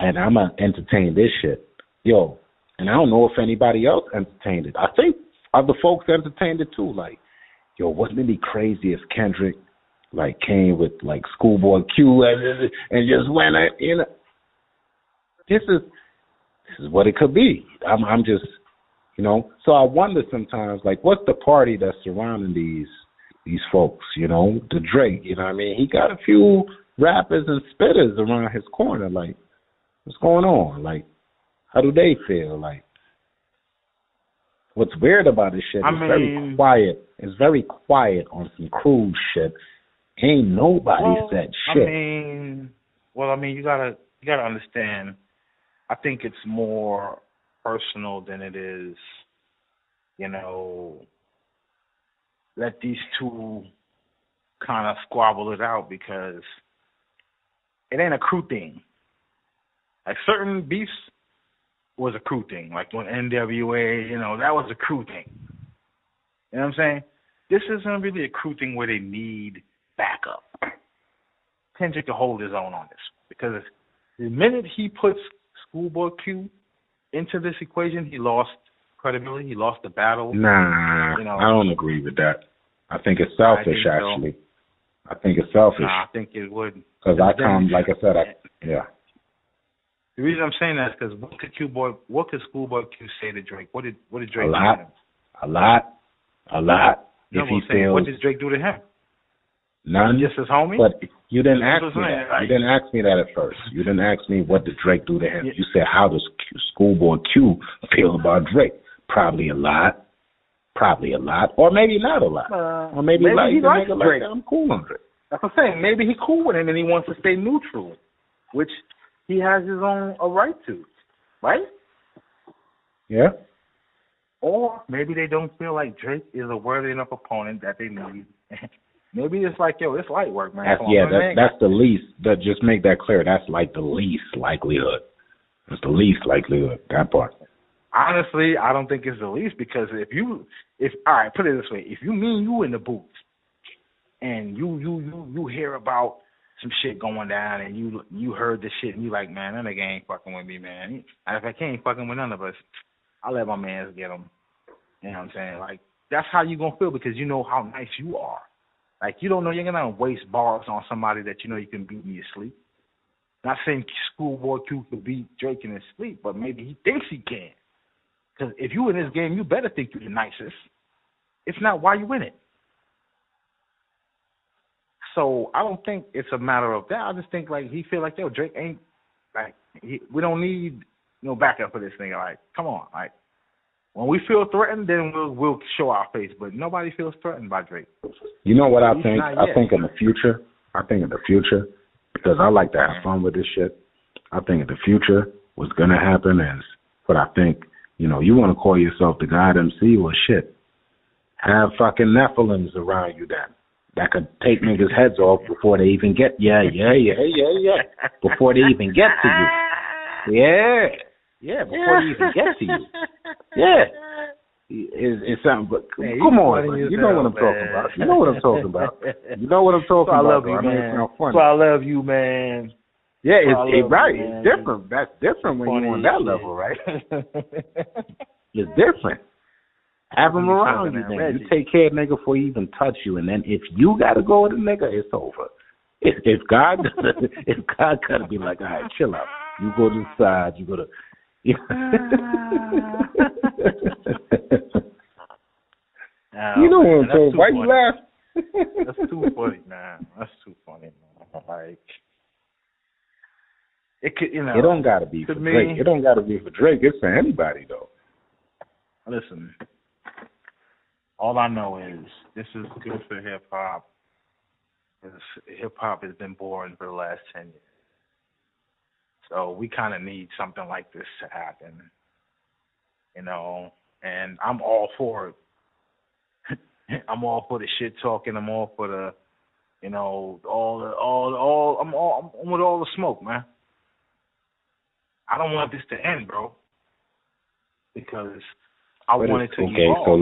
[SPEAKER 1] and I'm gonna entertain this shit. Yo, and I don't know if anybody else entertained it. I think other folks entertained it too. Like, yo, wouldn't it be crazy if Kendrick, came with, Schoolboy Q and just went, this is what it could be. I'm just, so I wonder sometimes, what's the party that's surrounding these folks, the Drake, what I mean? He got a few rappers and spitters around his corner. What's going on? How do they feel? What's weird about this shit is very quiet. It's very quiet on some crude shit. Ain't nobody said shit.
[SPEAKER 2] You gotta understand. I think it's more personal than it is, let these two kind of squabble it out because it ain't a crew thing. Certain beefs was a crew thing, like when NWA, that was a crew thing. You know what I'm saying? This isn't really a crew thing where they need backup. Kendrick to hold his own on this because the minute he puts Schoolboy Q into this equation, he lost credibility. He lost the battle.
[SPEAKER 1] Nah, I don't agree with that. I think it's selfish, actually. I think it's selfish.
[SPEAKER 2] Nah, I think it would.
[SPEAKER 1] Because like I said, yeah.
[SPEAKER 2] The reason I'm saying that is because what could Schoolboy Q say to Drake? What did Drake
[SPEAKER 1] say to him? A lot. A lot.
[SPEAKER 2] No,
[SPEAKER 1] If he
[SPEAKER 2] saying,
[SPEAKER 1] feels
[SPEAKER 2] what did Drake do to him?
[SPEAKER 1] none,
[SPEAKER 2] Just his homie?
[SPEAKER 1] but you didn't ask
[SPEAKER 2] That's
[SPEAKER 1] me
[SPEAKER 2] what I'm
[SPEAKER 1] that.
[SPEAKER 2] saying,
[SPEAKER 1] You didn't ask me that at first. You didn't ask me what did Drake do to him.
[SPEAKER 2] Yeah.
[SPEAKER 1] You said how does Schoolboy Q feel about Drake? Probably a lot, or maybe not a lot, or maybe like
[SPEAKER 2] he likes
[SPEAKER 1] Drake.
[SPEAKER 2] Drake.
[SPEAKER 1] Like, I'm cool on Drake.
[SPEAKER 2] That's what I'm saying. Maybe he cool with him and he wants to stay neutral, which he has his own a right to, right?
[SPEAKER 1] Yeah.
[SPEAKER 2] Or maybe they don't feel like Drake is a worthy enough opponent that they need. Maybe it's like, yo, it's light work, man.
[SPEAKER 1] That's the least. Just make that clear. That's like the least likelihood. It's the least likelihood, that part.
[SPEAKER 2] Honestly, I don't think it's the least because if all right, put it this way, if you in the booth and you hear about some shit going down and you heard the shit and you like, man, that nigga ain't fucking with me, man. If I can't fucking with none of us, I'll let my mans get him. You know what I'm saying? Like, that's how you gonna feel because you know how nice you are. Like, you don't know you're gonna waste bars on somebody that you know you can beat in your sleep. Not saying Schoolboy Q could beat Drake in his sleep, but maybe he thinks he can. Because if you in this game, you better think you're the nicest. If not, why you in it? So I don't think it's a matter of that. I just think like he feel like, yo, Drake ain't like we don't need no backup for this thing. Like, come on, like when we feel threatened, then we'll show our face. But nobody feels threatened by Drake.
[SPEAKER 1] You know what I think? I think in the future, because I like to have fun with this shit. I think in the future, what's gonna happen is what I think. You know, you want to call yourself the God MC? Well, shit. Have fucking Nephilims around you then that could take niggas' heads off before they even get before they even get to you. Before they even get to you. Yeah. It's something, but
[SPEAKER 2] hey,
[SPEAKER 1] come on, you know what I'm talking about. You know what I'm talking about. You know what I'm talking about.
[SPEAKER 2] I love you, man. So I love you, man.
[SPEAKER 1] Yeah, it's right. It's different. That's different when you're on that level, right? It's different. Have them around you, then. You take care of nigga before he even touch you, and then if you gotta go with a nigga, it's over. If God gotta be like, all right, chill out. You go to the side. You go to. You know what I'm talking. Why you laugh?
[SPEAKER 2] That's too funny, man. That's too funny, man. Like. It could, you know.
[SPEAKER 1] It don't gotta be for Drake. It don't gotta be for Drake. It's for anybody though.
[SPEAKER 2] Listen, all I know is this is good for hip hop. Hip hop has been boring for the last 10 years, so we kind of need something like this to happen. You know, and I'm all for it. I'm all for the shit talking. I'm all for the, you know, I'm with all the smoke, man. I don't want this to end, bro, because I want it to evolve.
[SPEAKER 1] So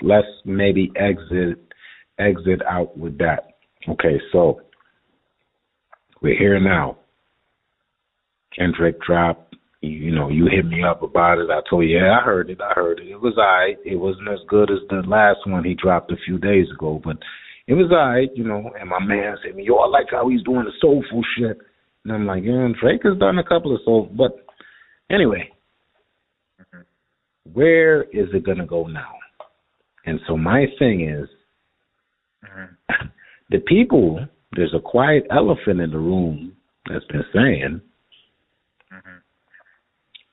[SPEAKER 1] let's maybe exit out with that. Okay, so we're here now. Kendrick dropped. You know, you hit me up about it. I told you, yeah, I heard it. It was all right. It wasn't as good as the last one he dropped a few days ago, but it was all right, you know. And my man said, yo, I like how he's doing the soulful shit. And I'm like, yeah, Drake has done a couple of soul, but anyway, where is it going to go now? And so my thing is, the people, there's a quiet elephant in the room that's been saying,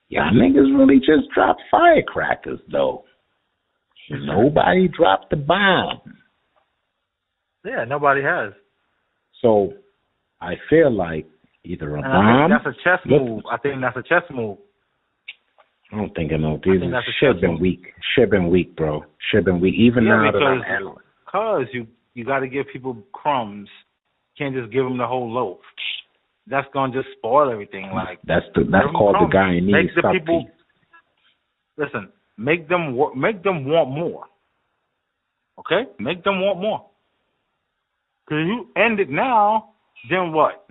[SPEAKER 1] y'all niggas really just dropped firecrackers, though. Nobody dropped the bomb.
[SPEAKER 2] Yeah, nobody has.
[SPEAKER 1] So I feel like either a bomb.
[SPEAKER 2] I think that's a chess move. I don't think I know.
[SPEAKER 1] Shit been weak. Shit been weak, bro. Shit been weak. Even now that I'm handling.
[SPEAKER 2] Because you got to give people crumbs. You can't just give them the whole loaf. That's gonna just spoil everything. Like
[SPEAKER 1] that's called crumbs. The Guyanese.
[SPEAKER 2] Make the people listen. Make them want more. Okay, make them want more. Because you end it now, then what?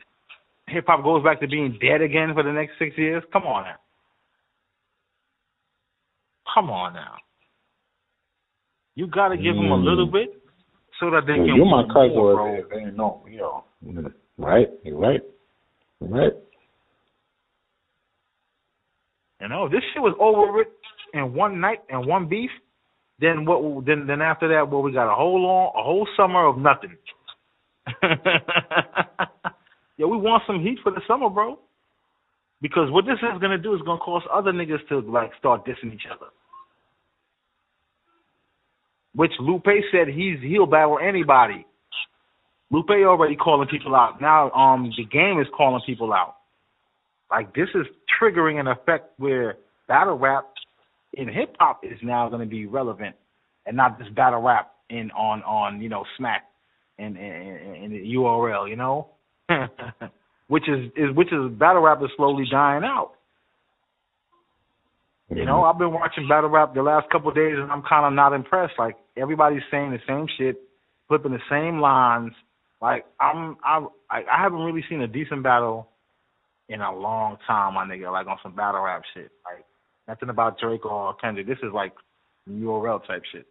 [SPEAKER 2] Hip hop goes back to being dead again for the next 6 years. Come on now. You got to give them a little bit so that they can.
[SPEAKER 1] You're my cousin.
[SPEAKER 2] More,
[SPEAKER 1] they know, right? You're right.
[SPEAKER 2] You know, this shit was over with in one night and one beef. then what? Then after that, we got a whole summer of nothing. Yo, we want some heat for the summer, bro. Because what this is gonna do is gonna cause other niggas to like start dissing each other. Which Lupe said he'll battle anybody. Lupe already calling people out. Now the game is calling people out. Like this is triggering an effect where battle rap in hip hop is now going to be relevant, and not just battle rap on Smack and the URL, which is battle rap is slowly dying out. I've been watching battle rap the last couple of days, and I'm kind of not impressed. Like everybody's saying the same shit, flipping the same lines. Like I haven't really seen a decent battle in a long time, my nigga. Like on some battle rap shit. Like nothing about Drake or Kendrick. This is like URL type shit.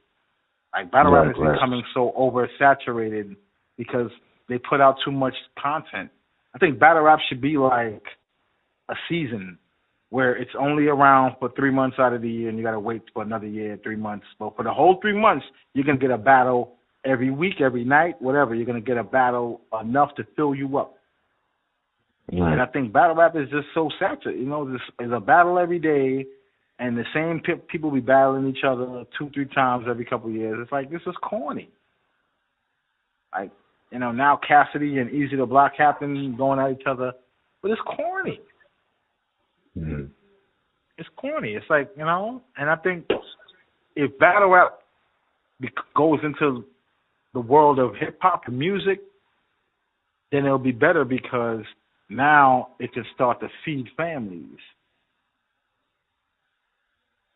[SPEAKER 2] Like battle rap is becoming so oversaturated because they put out too much content. I think battle rap should be like a season where it's only around for 3 months out of the year and you got to wait for another year, 3 months. But for the whole 3 months, you're going to get a battle every week, every night, whatever. You're going to get a battle enough to fill you up. Right. And I think battle rap is just so saturated. There's a battle every day, and the same people be battling each other 2-3 times every couple of years. It's like, this is corny. Like, now Cassidy and Easy the Block Captain going at each other, but it's corny. Mm-hmm. It's corny. It's like, and I think if battle rap goes into the world of hip-hop and music, then it'll be better because now it can start to feed families.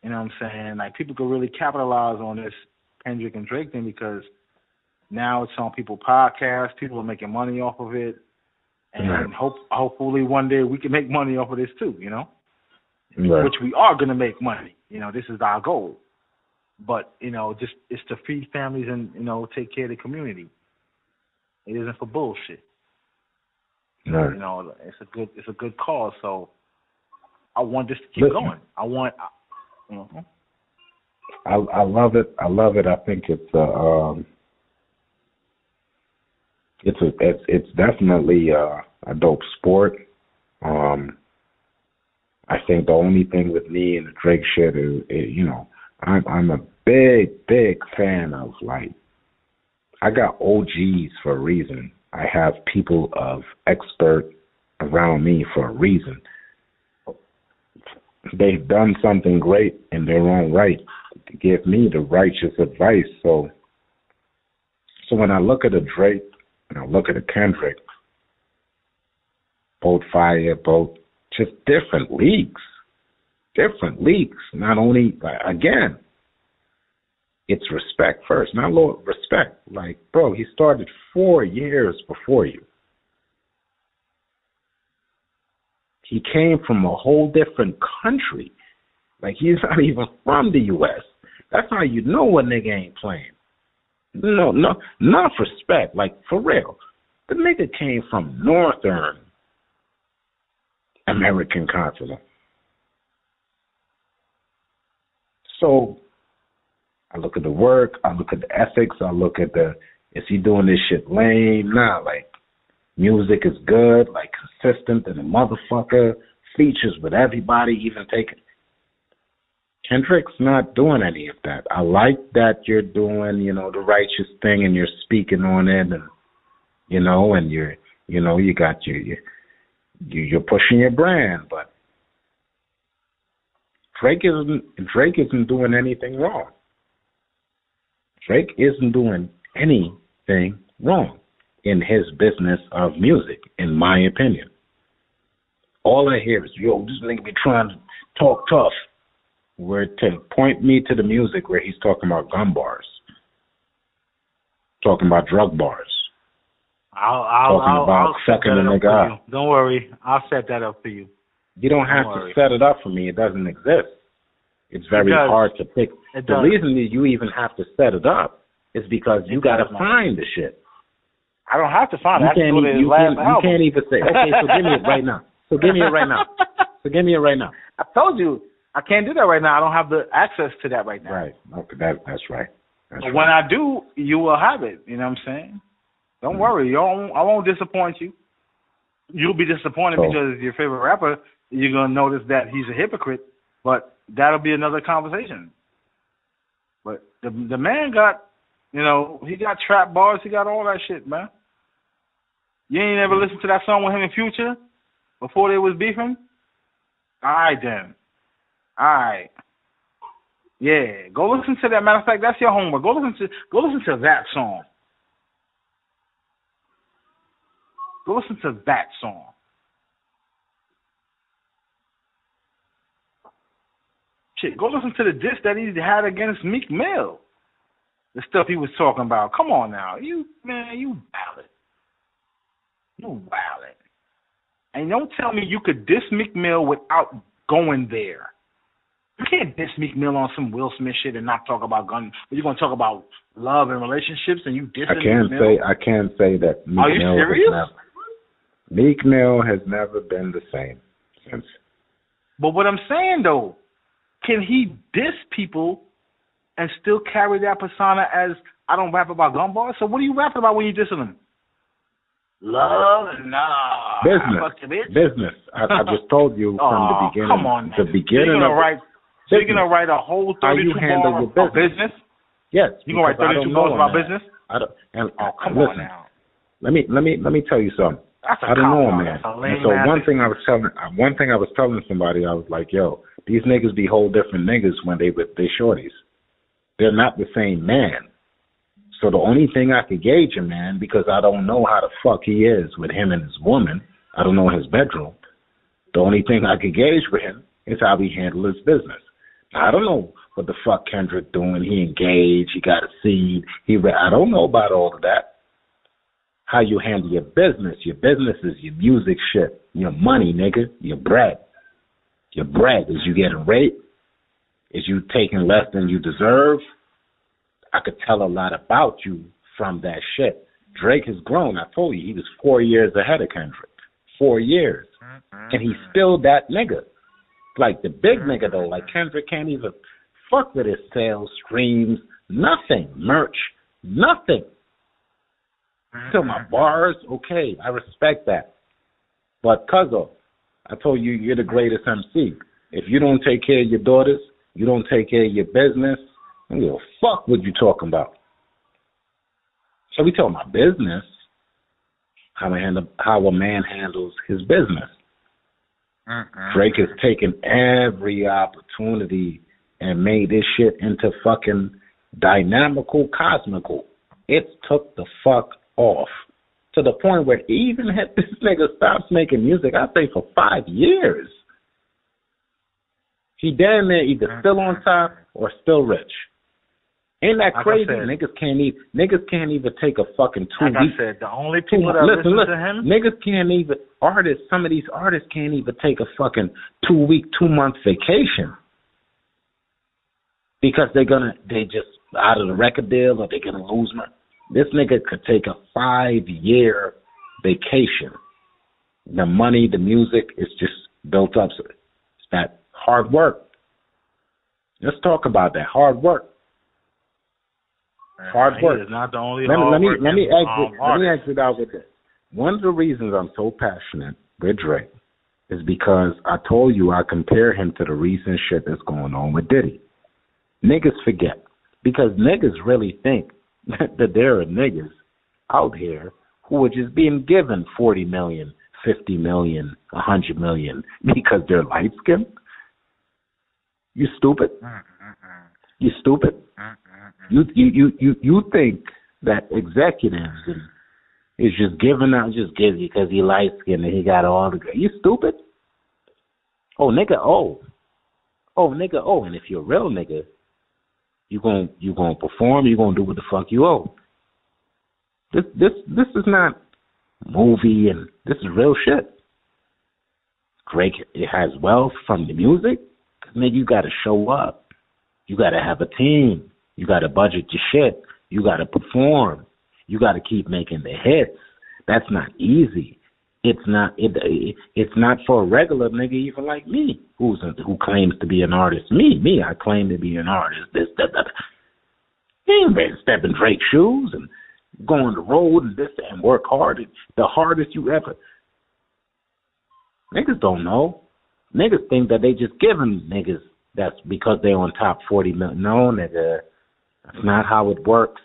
[SPEAKER 2] You know what I'm saying? Like, people could really capitalize on this Kendrick and Drake thing because now it's on people's podcasts. People are making money off of it. And hopefully one day we can make money off of this too, Right. Which we are going to make money. This is our goal. But, just it's to feed families and, take care of the community. It isn't for bullshit. Right. It's a good cause. So I want this to keep going. I love it. I think it's definitely a dope sport. I think the only thing with me and the Drake shit is I'm a big fan of, like, I got OGs for a reason. I have people of expert around me for a reason. They've done something great in their own right to give me the righteous advice. So when I look at a Drake and I look at a Kendrick, both fire, both just different leagues. Not only, again, it's respect first. Not respect. Like, bro, he started 4 years before you. He came from a whole different country. Like, he's not even from the U.S. That's how you know a nigga ain't playing. No, not respect. Like, for real. The nigga came from Northern American continent. So I look at the work, I look at the ethics, I look at is he doing this shit lame? Nah, like, music is good, like, consistent and a motherfucker, features with everybody, even taking. Kendrick's not doing any of that. I like that you're doing, the righteous thing and you're speaking on it, and, and you got you're pushing your brand, but Drake isn't doing anything wrong. Drake isn't doing anything wrong in his business of music, in my opinion. All I hear is, this nigga be trying to talk tough. Where to point me to the music where he's talking about gun bars, talking about drug bars, I'll sucking a nigga up. Don't worry, I'll set that up for you.
[SPEAKER 1] You don't have to set it up for me. It doesn't exist. It's very hard to pick. The reason that you even have to set it up is because you got to find the shit.
[SPEAKER 2] I don't have to find it.
[SPEAKER 1] You can't even say, okay, so give me it right now. I told you.
[SPEAKER 2] I can't do that right now. I don't have the access to that right now.
[SPEAKER 1] Right. Okay, that's right. That's
[SPEAKER 2] but
[SPEAKER 1] right.
[SPEAKER 2] when I do, you will have it. You know what I'm saying? Don't worry. I won't disappoint you. You'll be disappointed because your favorite rapper, you're going to notice that he's a hypocrite, but that'll be another conversation. But the man got, he got trap bars. He got all that shit, man. You ain't ever listened to that song with him and Future before they was beefing? All right, then. All right. Yeah, go listen to that. Matter of fact, that's your homework. Go listen to that song. Go listen to that song. Shit, go listen to the diss that he had against Meek Mill. The stuff he was talking about. Come on now. You ballad. You ballad. And don't tell me you could diss Meek Mill without going there. You can't diss Meek Mill on some Will Smith shit and not talk about guns. But you're going to talk about love and relationships and you dissing Meek Mill?
[SPEAKER 1] I can't say that Meek Mill.
[SPEAKER 2] Are you serious?
[SPEAKER 1] Meek Mill has never been the same since.
[SPEAKER 2] But what I'm saying, though, can he diss people and still carry that persona as I don't rap about gun bars? So what are you rapping about when you dissing them? Love? Nah.
[SPEAKER 1] Business. I just told you from the beginning.
[SPEAKER 2] Come on.
[SPEAKER 1] The beginning
[SPEAKER 2] so you're going to write a whole 32 bars about business?
[SPEAKER 1] Yes.
[SPEAKER 2] You're going to write 32 bars about business? Come on now.
[SPEAKER 1] Let me tell you something. I don't know, man. And so one thing I was telling somebody, I was like, yo, these niggas be whole different niggas when they with their shorties. They're not the same man. So the only thing I could gauge him, man, because I don't know how the fuck he is with him and his woman. I don't know his bedroom. The only thing I could gauge for him is how he handle his business. Now, I don't know what the fuck Kendrick doing. He engaged. He got a seed. I don't know about all of that. How you handle your business. Your business is your music shit. Your money, nigga. Your bread. Your bread. Is you getting raped? Is you taking less than you deserve? I could tell a lot about you from that shit. Drake has grown. I told you, he was 4 years ahead of Kendrick. 4 years. And he's still that nigga. Like the big nigga, though. Like Kendrick can't even fuck with his sales, streams, nothing. Merch, nothing. Still my bars, okay, I respect that. But Cuzzo, I told you, you're the greatest MC. If you don't take care of your daughters, you don't take care of your business, I don't give a fuck what you talking about. So we talking about business, how a man handles his business. Drake has taken every opportunity and made this shit into fucking dynamical, cosmical. It took the fuck off to the point where even if this nigga stops making music, I think for 5 years, he damn near either still on top or still rich. Ain't that crazy? Niggas can't even take a fucking 2 weeks.
[SPEAKER 2] Like I said, the only people that listen to him,
[SPEAKER 1] niggas can't even some of these artists can't even take a fucking 2-month vacation because they just out of the record deal or they're gonna lose money. This nigga could take a 5-year vacation. The money, the music is just built up. So it's that hard work. Let's talk about that hard work. Hard work.
[SPEAKER 2] He is not the only
[SPEAKER 1] let me exit out with this. One of the reasons I'm so passionate with Drake is because I told you I compare him to the recent shit that's going on with Diddy. Niggas forget. Because niggas really think that there are niggas out here who are just being given 40 million, 50 million, 100 million because they're light skinned. You stupid. You stupid. You think that executives is just giving out just give you because he light skinned and he got all the. You stupid. Oh nigga. Oh nigga. Oh, and if you're a real nigga, you gonna perform. You gonna do what the fuck you owe. This is not movie, and this is real shit. Drake, it has wealth from the music. Nigga, you gotta show up. You gotta have a team. You gotta budget your shit. You gotta perform. You gotta keep making the hits. That's not easy. It's not for a regular nigga even like me who claims to be an artist. Me, I claim to be an artist. This, that. He ain't been stepping Drake's shoes and go on the road and this and work hard. The hardest you ever. Niggas don't know. Niggas think that they just giving niggas that's because they on top 40 million. No, nigga. That's not how it works.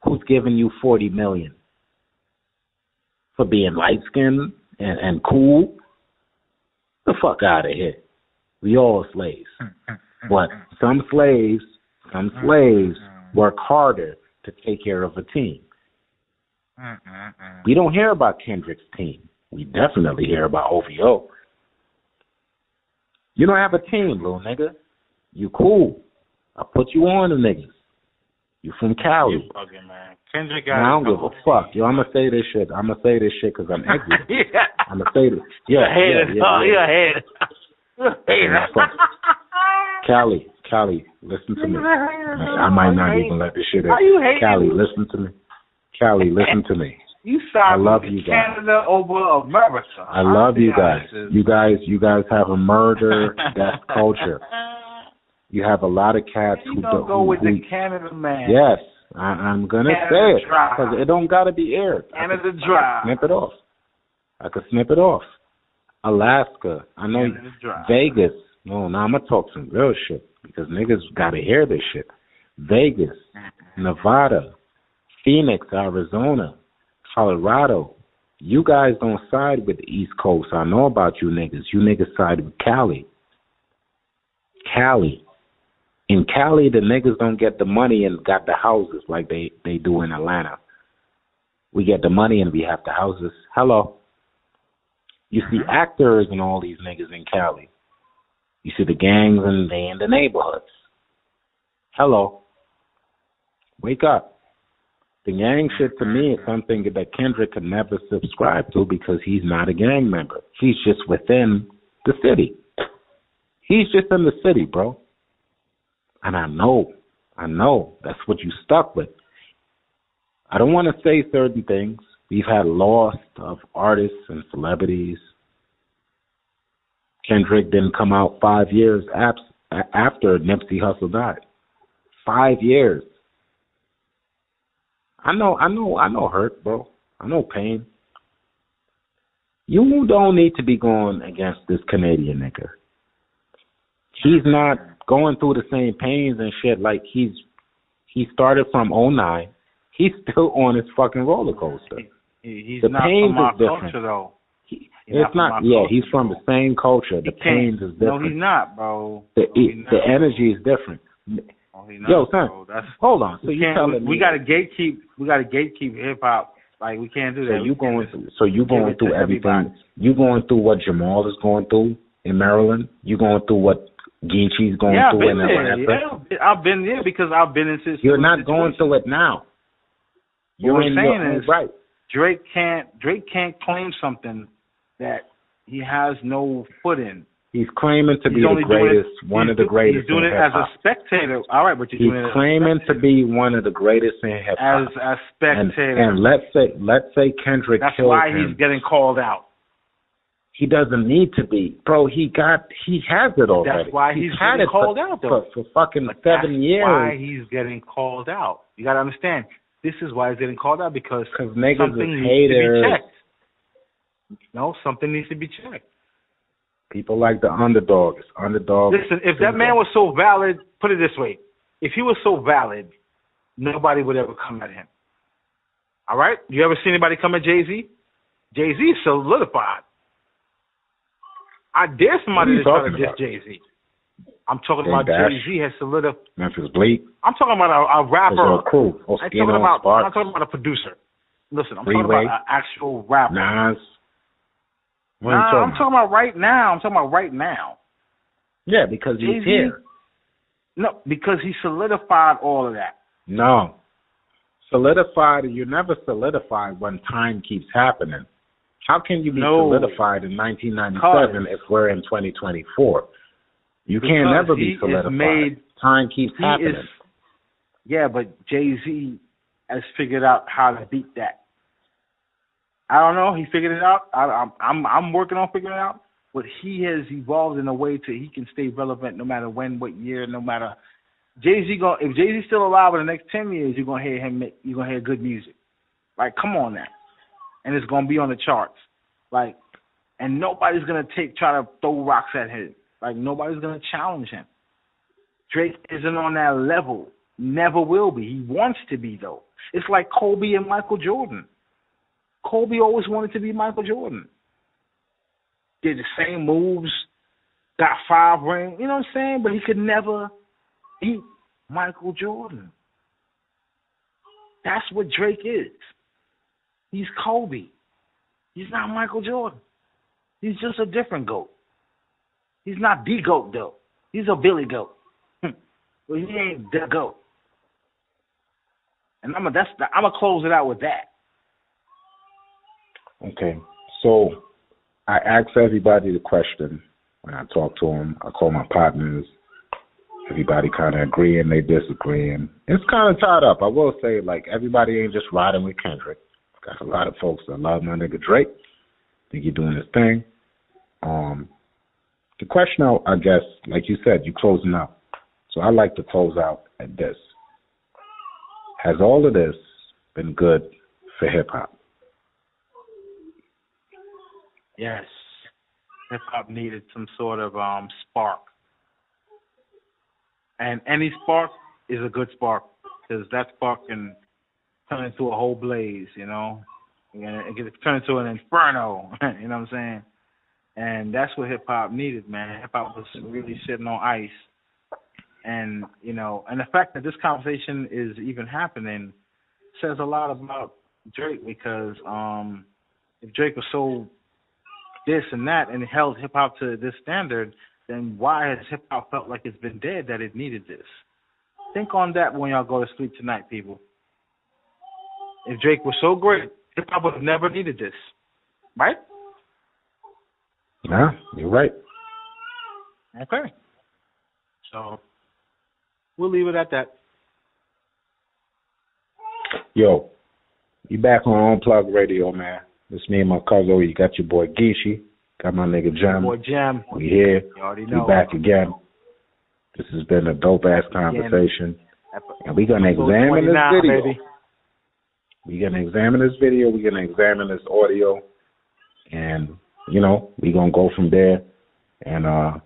[SPEAKER 1] Who's giving you 40 million? For being light-skinned and cool? The fuck out of here. We all slaves. But some slaves work harder to take care of a team. We don't hear about Kendrick's team. We definitely hear about OVO. You don't have a team, little nigga. You cool. I put you on the niggas. You from Cali.
[SPEAKER 2] You fucking man. Kendrick got
[SPEAKER 1] I don't give a fuck. Yo, I'm going to say this shit. I'm going to say this shit because I'm angry.
[SPEAKER 2] Yeah.
[SPEAKER 1] I'm going to say this. Yeah,
[SPEAKER 2] You're a hater.
[SPEAKER 1] Cali, listen to me. I might not even let this shit in. Cali, listen to me. Cali, listen to me.
[SPEAKER 2] You
[SPEAKER 1] I love you guys.
[SPEAKER 2] Canada over America.
[SPEAKER 1] I love you guys. You guys have a murder death culture. You have a lot of cats who
[SPEAKER 2] don't go with the Canada man.
[SPEAKER 1] Yes, I'm gonna say it because it don't gotta be aired.
[SPEAKER 2] Canada Dry.
[SPEAKER 1] Snip it off. I could snip it off. Alaska. I know Vegas. No, now I'm gonna talk some real shit because niggas gotta hear this shit. Vegas, Nevada, Phoenix, Arizona, Colorado. You guys don't side with the East Coast. I know about you niggas. You niggas side with Cali. In Cali, the niggas don't get the money and got the houses like they do in Atlanta. We get the money and we have the houses. Hello. You see actors and all these niggas in Cali. You see the gangs and they in the neighborhoods. Hello. Wake up. The gang shit to me is something that Kendrick could never subscribe to because he's not a gang member. He's just within the city. He's just in the city, bro. And I know that's what you stuck with. I don't want to say certain things. We've had loss of artists and celebrities. Kendrick didn't come out 5 years after Nipsey Hussle died. 5 years. I know hurt, bro. I know pain. You don't need to be going against this Canadian nigga. He's not going through the same pains and shit like he started from 2009. He's still on his fucking roller coaster.
[SPEAKER 2] He's
[SPEAKER 1] the
[SPEAKER 2] not
[SPEAKER 1] pains
[SPEAKER 2] from our
[SPEAKER 1] is different.
[SPEAKER 2] culture, though.
[SPEAKER 1] It's not. Yeah, he's from the same culture. The pains is different.
[SPEAKER 2] No, he's not, bro.
[SPEAKER 1] The energy is different.
[SPEAKER 2] No, he's not,
[SPEAKER 1] yo, son,
[SPEAKER 2] bro.
[SPEAKER 1] hold on. So you telling me
[SPEAKER 2] we gotta gatekeep? We gotta gatekeep hip hop. Like we can't do that.
[SPEAKER 1] So you going through everything. You going through what Jamal is going through in Maryland. You going through what Geechi's going through in Atlanta.
[SPEAKER 2] Yeah, I've been there because I've been in situations.
[SPEAKER 1] You're not going through it now.
[SPEAKER 2] What we're saying is
[SPEAKER 1] right.
[SPEAKER 2] Drake can't claim something that he has no foot in.
[SPEAKER 1] He's claiming to be the greatest, one of the greatest.
[SPEAKER 2] He's doing it as a spectator. All right, but you're doing it.
[SPEAKER 1] He's claiming to be one of the greatest in hip hop.
[SPEAKER 2] As a spectator.
[SPEAKER 1] And let's say Kendrick
[SPEAKER 2] That's
[SPEAKER 1] killed
[SPEAKER 2] why
[SPEAKER 1] him.
[SPEAKER 2] He's getting called out.
[SPEAKER 1] He doesn't need to be, bro. He has it already.
[SPEAKER 2] That's why he's getting called out, though.
[SPEAKER 1] For fucking 7 years.
[SPEAKER 2] That's why he's getting called out. You gotta understand. This is why he's getting called out because
[SPEAKER 1] niggas
[SPEAKER 2] something
[SPEAKER 1] is
[SPEAKER 2] needs
[SPEAKER 1] haters.
[SPEAKER 2] to be checked. No, something needs to be checked.
[SPEAKER 1] People like the underdog. It's underdog.
[SPEAKER 2] Listen, if that man was so valid, put it this way: if he was so valid, nobody would ever come at him. All right? You ever see anybody come at Jay-Z? Jay-Z is solidified. I dare somebody to try to diss Jay-Z. I'm talking about Jay-Z has solidified.
[SPEAKER 1] Memphis Bleak.
[SPEAKER 2] I'm talking about a rapper.
[SPEAKER 1] Cool.
[SPEAKER 2] I'm not talking about a producer. Listen, I'm talking about an actual rapper.
[SPEAKER 1] Nas.
[SPEAKER 2] I'm talking about right now.
[SPEAKER 1] Yeah, because he's here.
[SPEAKER 2] No, because he solidified all of that.
[SPEAKER 1] No. Solidified, you're never solidified when time keeps happening. How can you be solidified in 1997 if we're in 2024? You can't never be solidified. Time keeps happening.
[SPEAKER 2] Yeah, but Jay-Z has figured out how to beat that. I don't know. He figured it out. I'm working on figuring it out. But he has evolved in a way to he can stay relevant no matter when, what year, no matter. Jay-Z if Jay-Z's still alive in the next 10 years, you're gonna hear him. You're gonna hear good music. Like, come on now, and it's gonna be on the charts. Like, and nobody's gonna try to throw rocks at him. Like, nobody's gonna challenge him. Drake isn't on that level. Never will be. He wants to be though. It's like Kobe and Michael Jordan. Kobe always wanted to be Michael Jordan. Did the same moves, got 5 rings. You know what I'm saying? But he could never beat Michael Jordan. That's what Drake is. He's Kobe. He's not Michael Jordan. He's just a different GOAT. He's not the GOAT, though. He's a Billy GOAT. But he ain't the GOAT. And I'm gonna close it out with that.
[SPEAKER 1] Okay. So I ask everybody the question when I talk to them. I call my partners. Everybody kind of agreeing, they disagreeing. It's kind of tied up. I will say, like, everybody ain't just riding with Kendrick. Got a lot of folks that love my nigga Drake. Think you're doing his thing. The question, I guess, like you said, you closing out. So I like to close out at this. Has all of this been good for hip-hop?
[SPEAKER 2] Yes. Hip-hop needed some sort of spark. And any spark is a good spark, because that spark can turn into a whole blaze, you know? It can turn into an inferno, you know what I'm saying? And that's what hip-hop needed, man. Hip-hop was really sitting on ice. And, you know, and the fact that this conversation is even happening says a lot about Drake, because if Drake was so this and that and held hip-hop to this standard, then why has hip-hop felt like it's been dead that it needed this? Think on that when y'all go to sleep tonight, people. If Drake was so great, hip-hop would have never needed this. Right?
[SPEAKER 1] Yeah, you're right.
[SPEAKER 2] Okay. So we'll leave it at that.
[SPEAKER 1] Yo, you back on Unplugged Radio, man. It's me and my cousin. You got your boy Geechi. Got my nigga Gem.
[SPEAKER 2] Boy Gem.
[SPEAKER 1] We here.
[SPEAKER 2] You already know.
[SPEAKER 1] We back again. This has been a dope-ass conversation. And we're going to examine this video. Baby. We're going to examine this video. We're going to examine this audio. And, you know, we're going to go from there. And I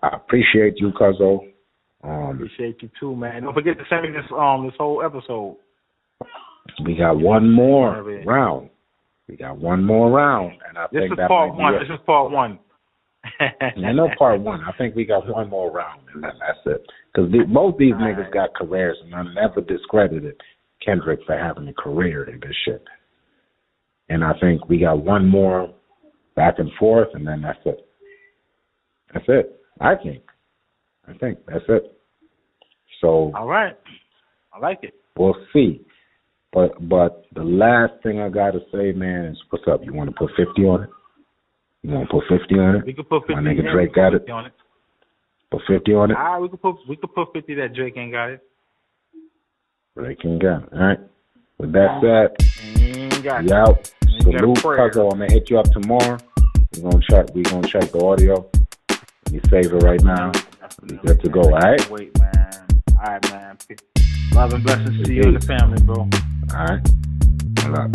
[SPEAKER 1] appreciate you, Cuzzo.
[SPEAKER 2] Appreciate you too, man. Don't forget to send me this whole episode.
[SPEAKER 1] We got one more round. And I think that
[SPEAKER 2] part one. This is part one.
[SPEAKER 1] I know part one. I think we got one more round, and then that's it. Because both these niggas got careers, and I never discredited Kendrick for having a career in this shit. And I think we got one more back and forth, and then that's it. That's it. I think that's it. So.
[SPEAKER 2] All right. I like it.
[SPEAKER 1] We'll see. But the last thing I got to say, man, is what's up? You want to put 50 on it? You want to put 50 on it?
[SPEAKER 2] We could put 50
[SPEAKER 1] My nigga Drake got it.
[SPEAKER 2] On it.
[SPEAKER 1] Put 50 on it?
[SPEAKER 2] We could put 50 that Drake ain't got it.
[SPEAKER 1] Drake ain't got it. All right. With that said, we out. Salute, Cuzzo. I'm going to hit you up tomorrow. We're going to check the audio. You save it right now. You good to go, all right?
[SPEAKER 2] Wait, man. All right, man. Love and blessings to you and the family, bro.
[SPEAKER 1] All right. All right.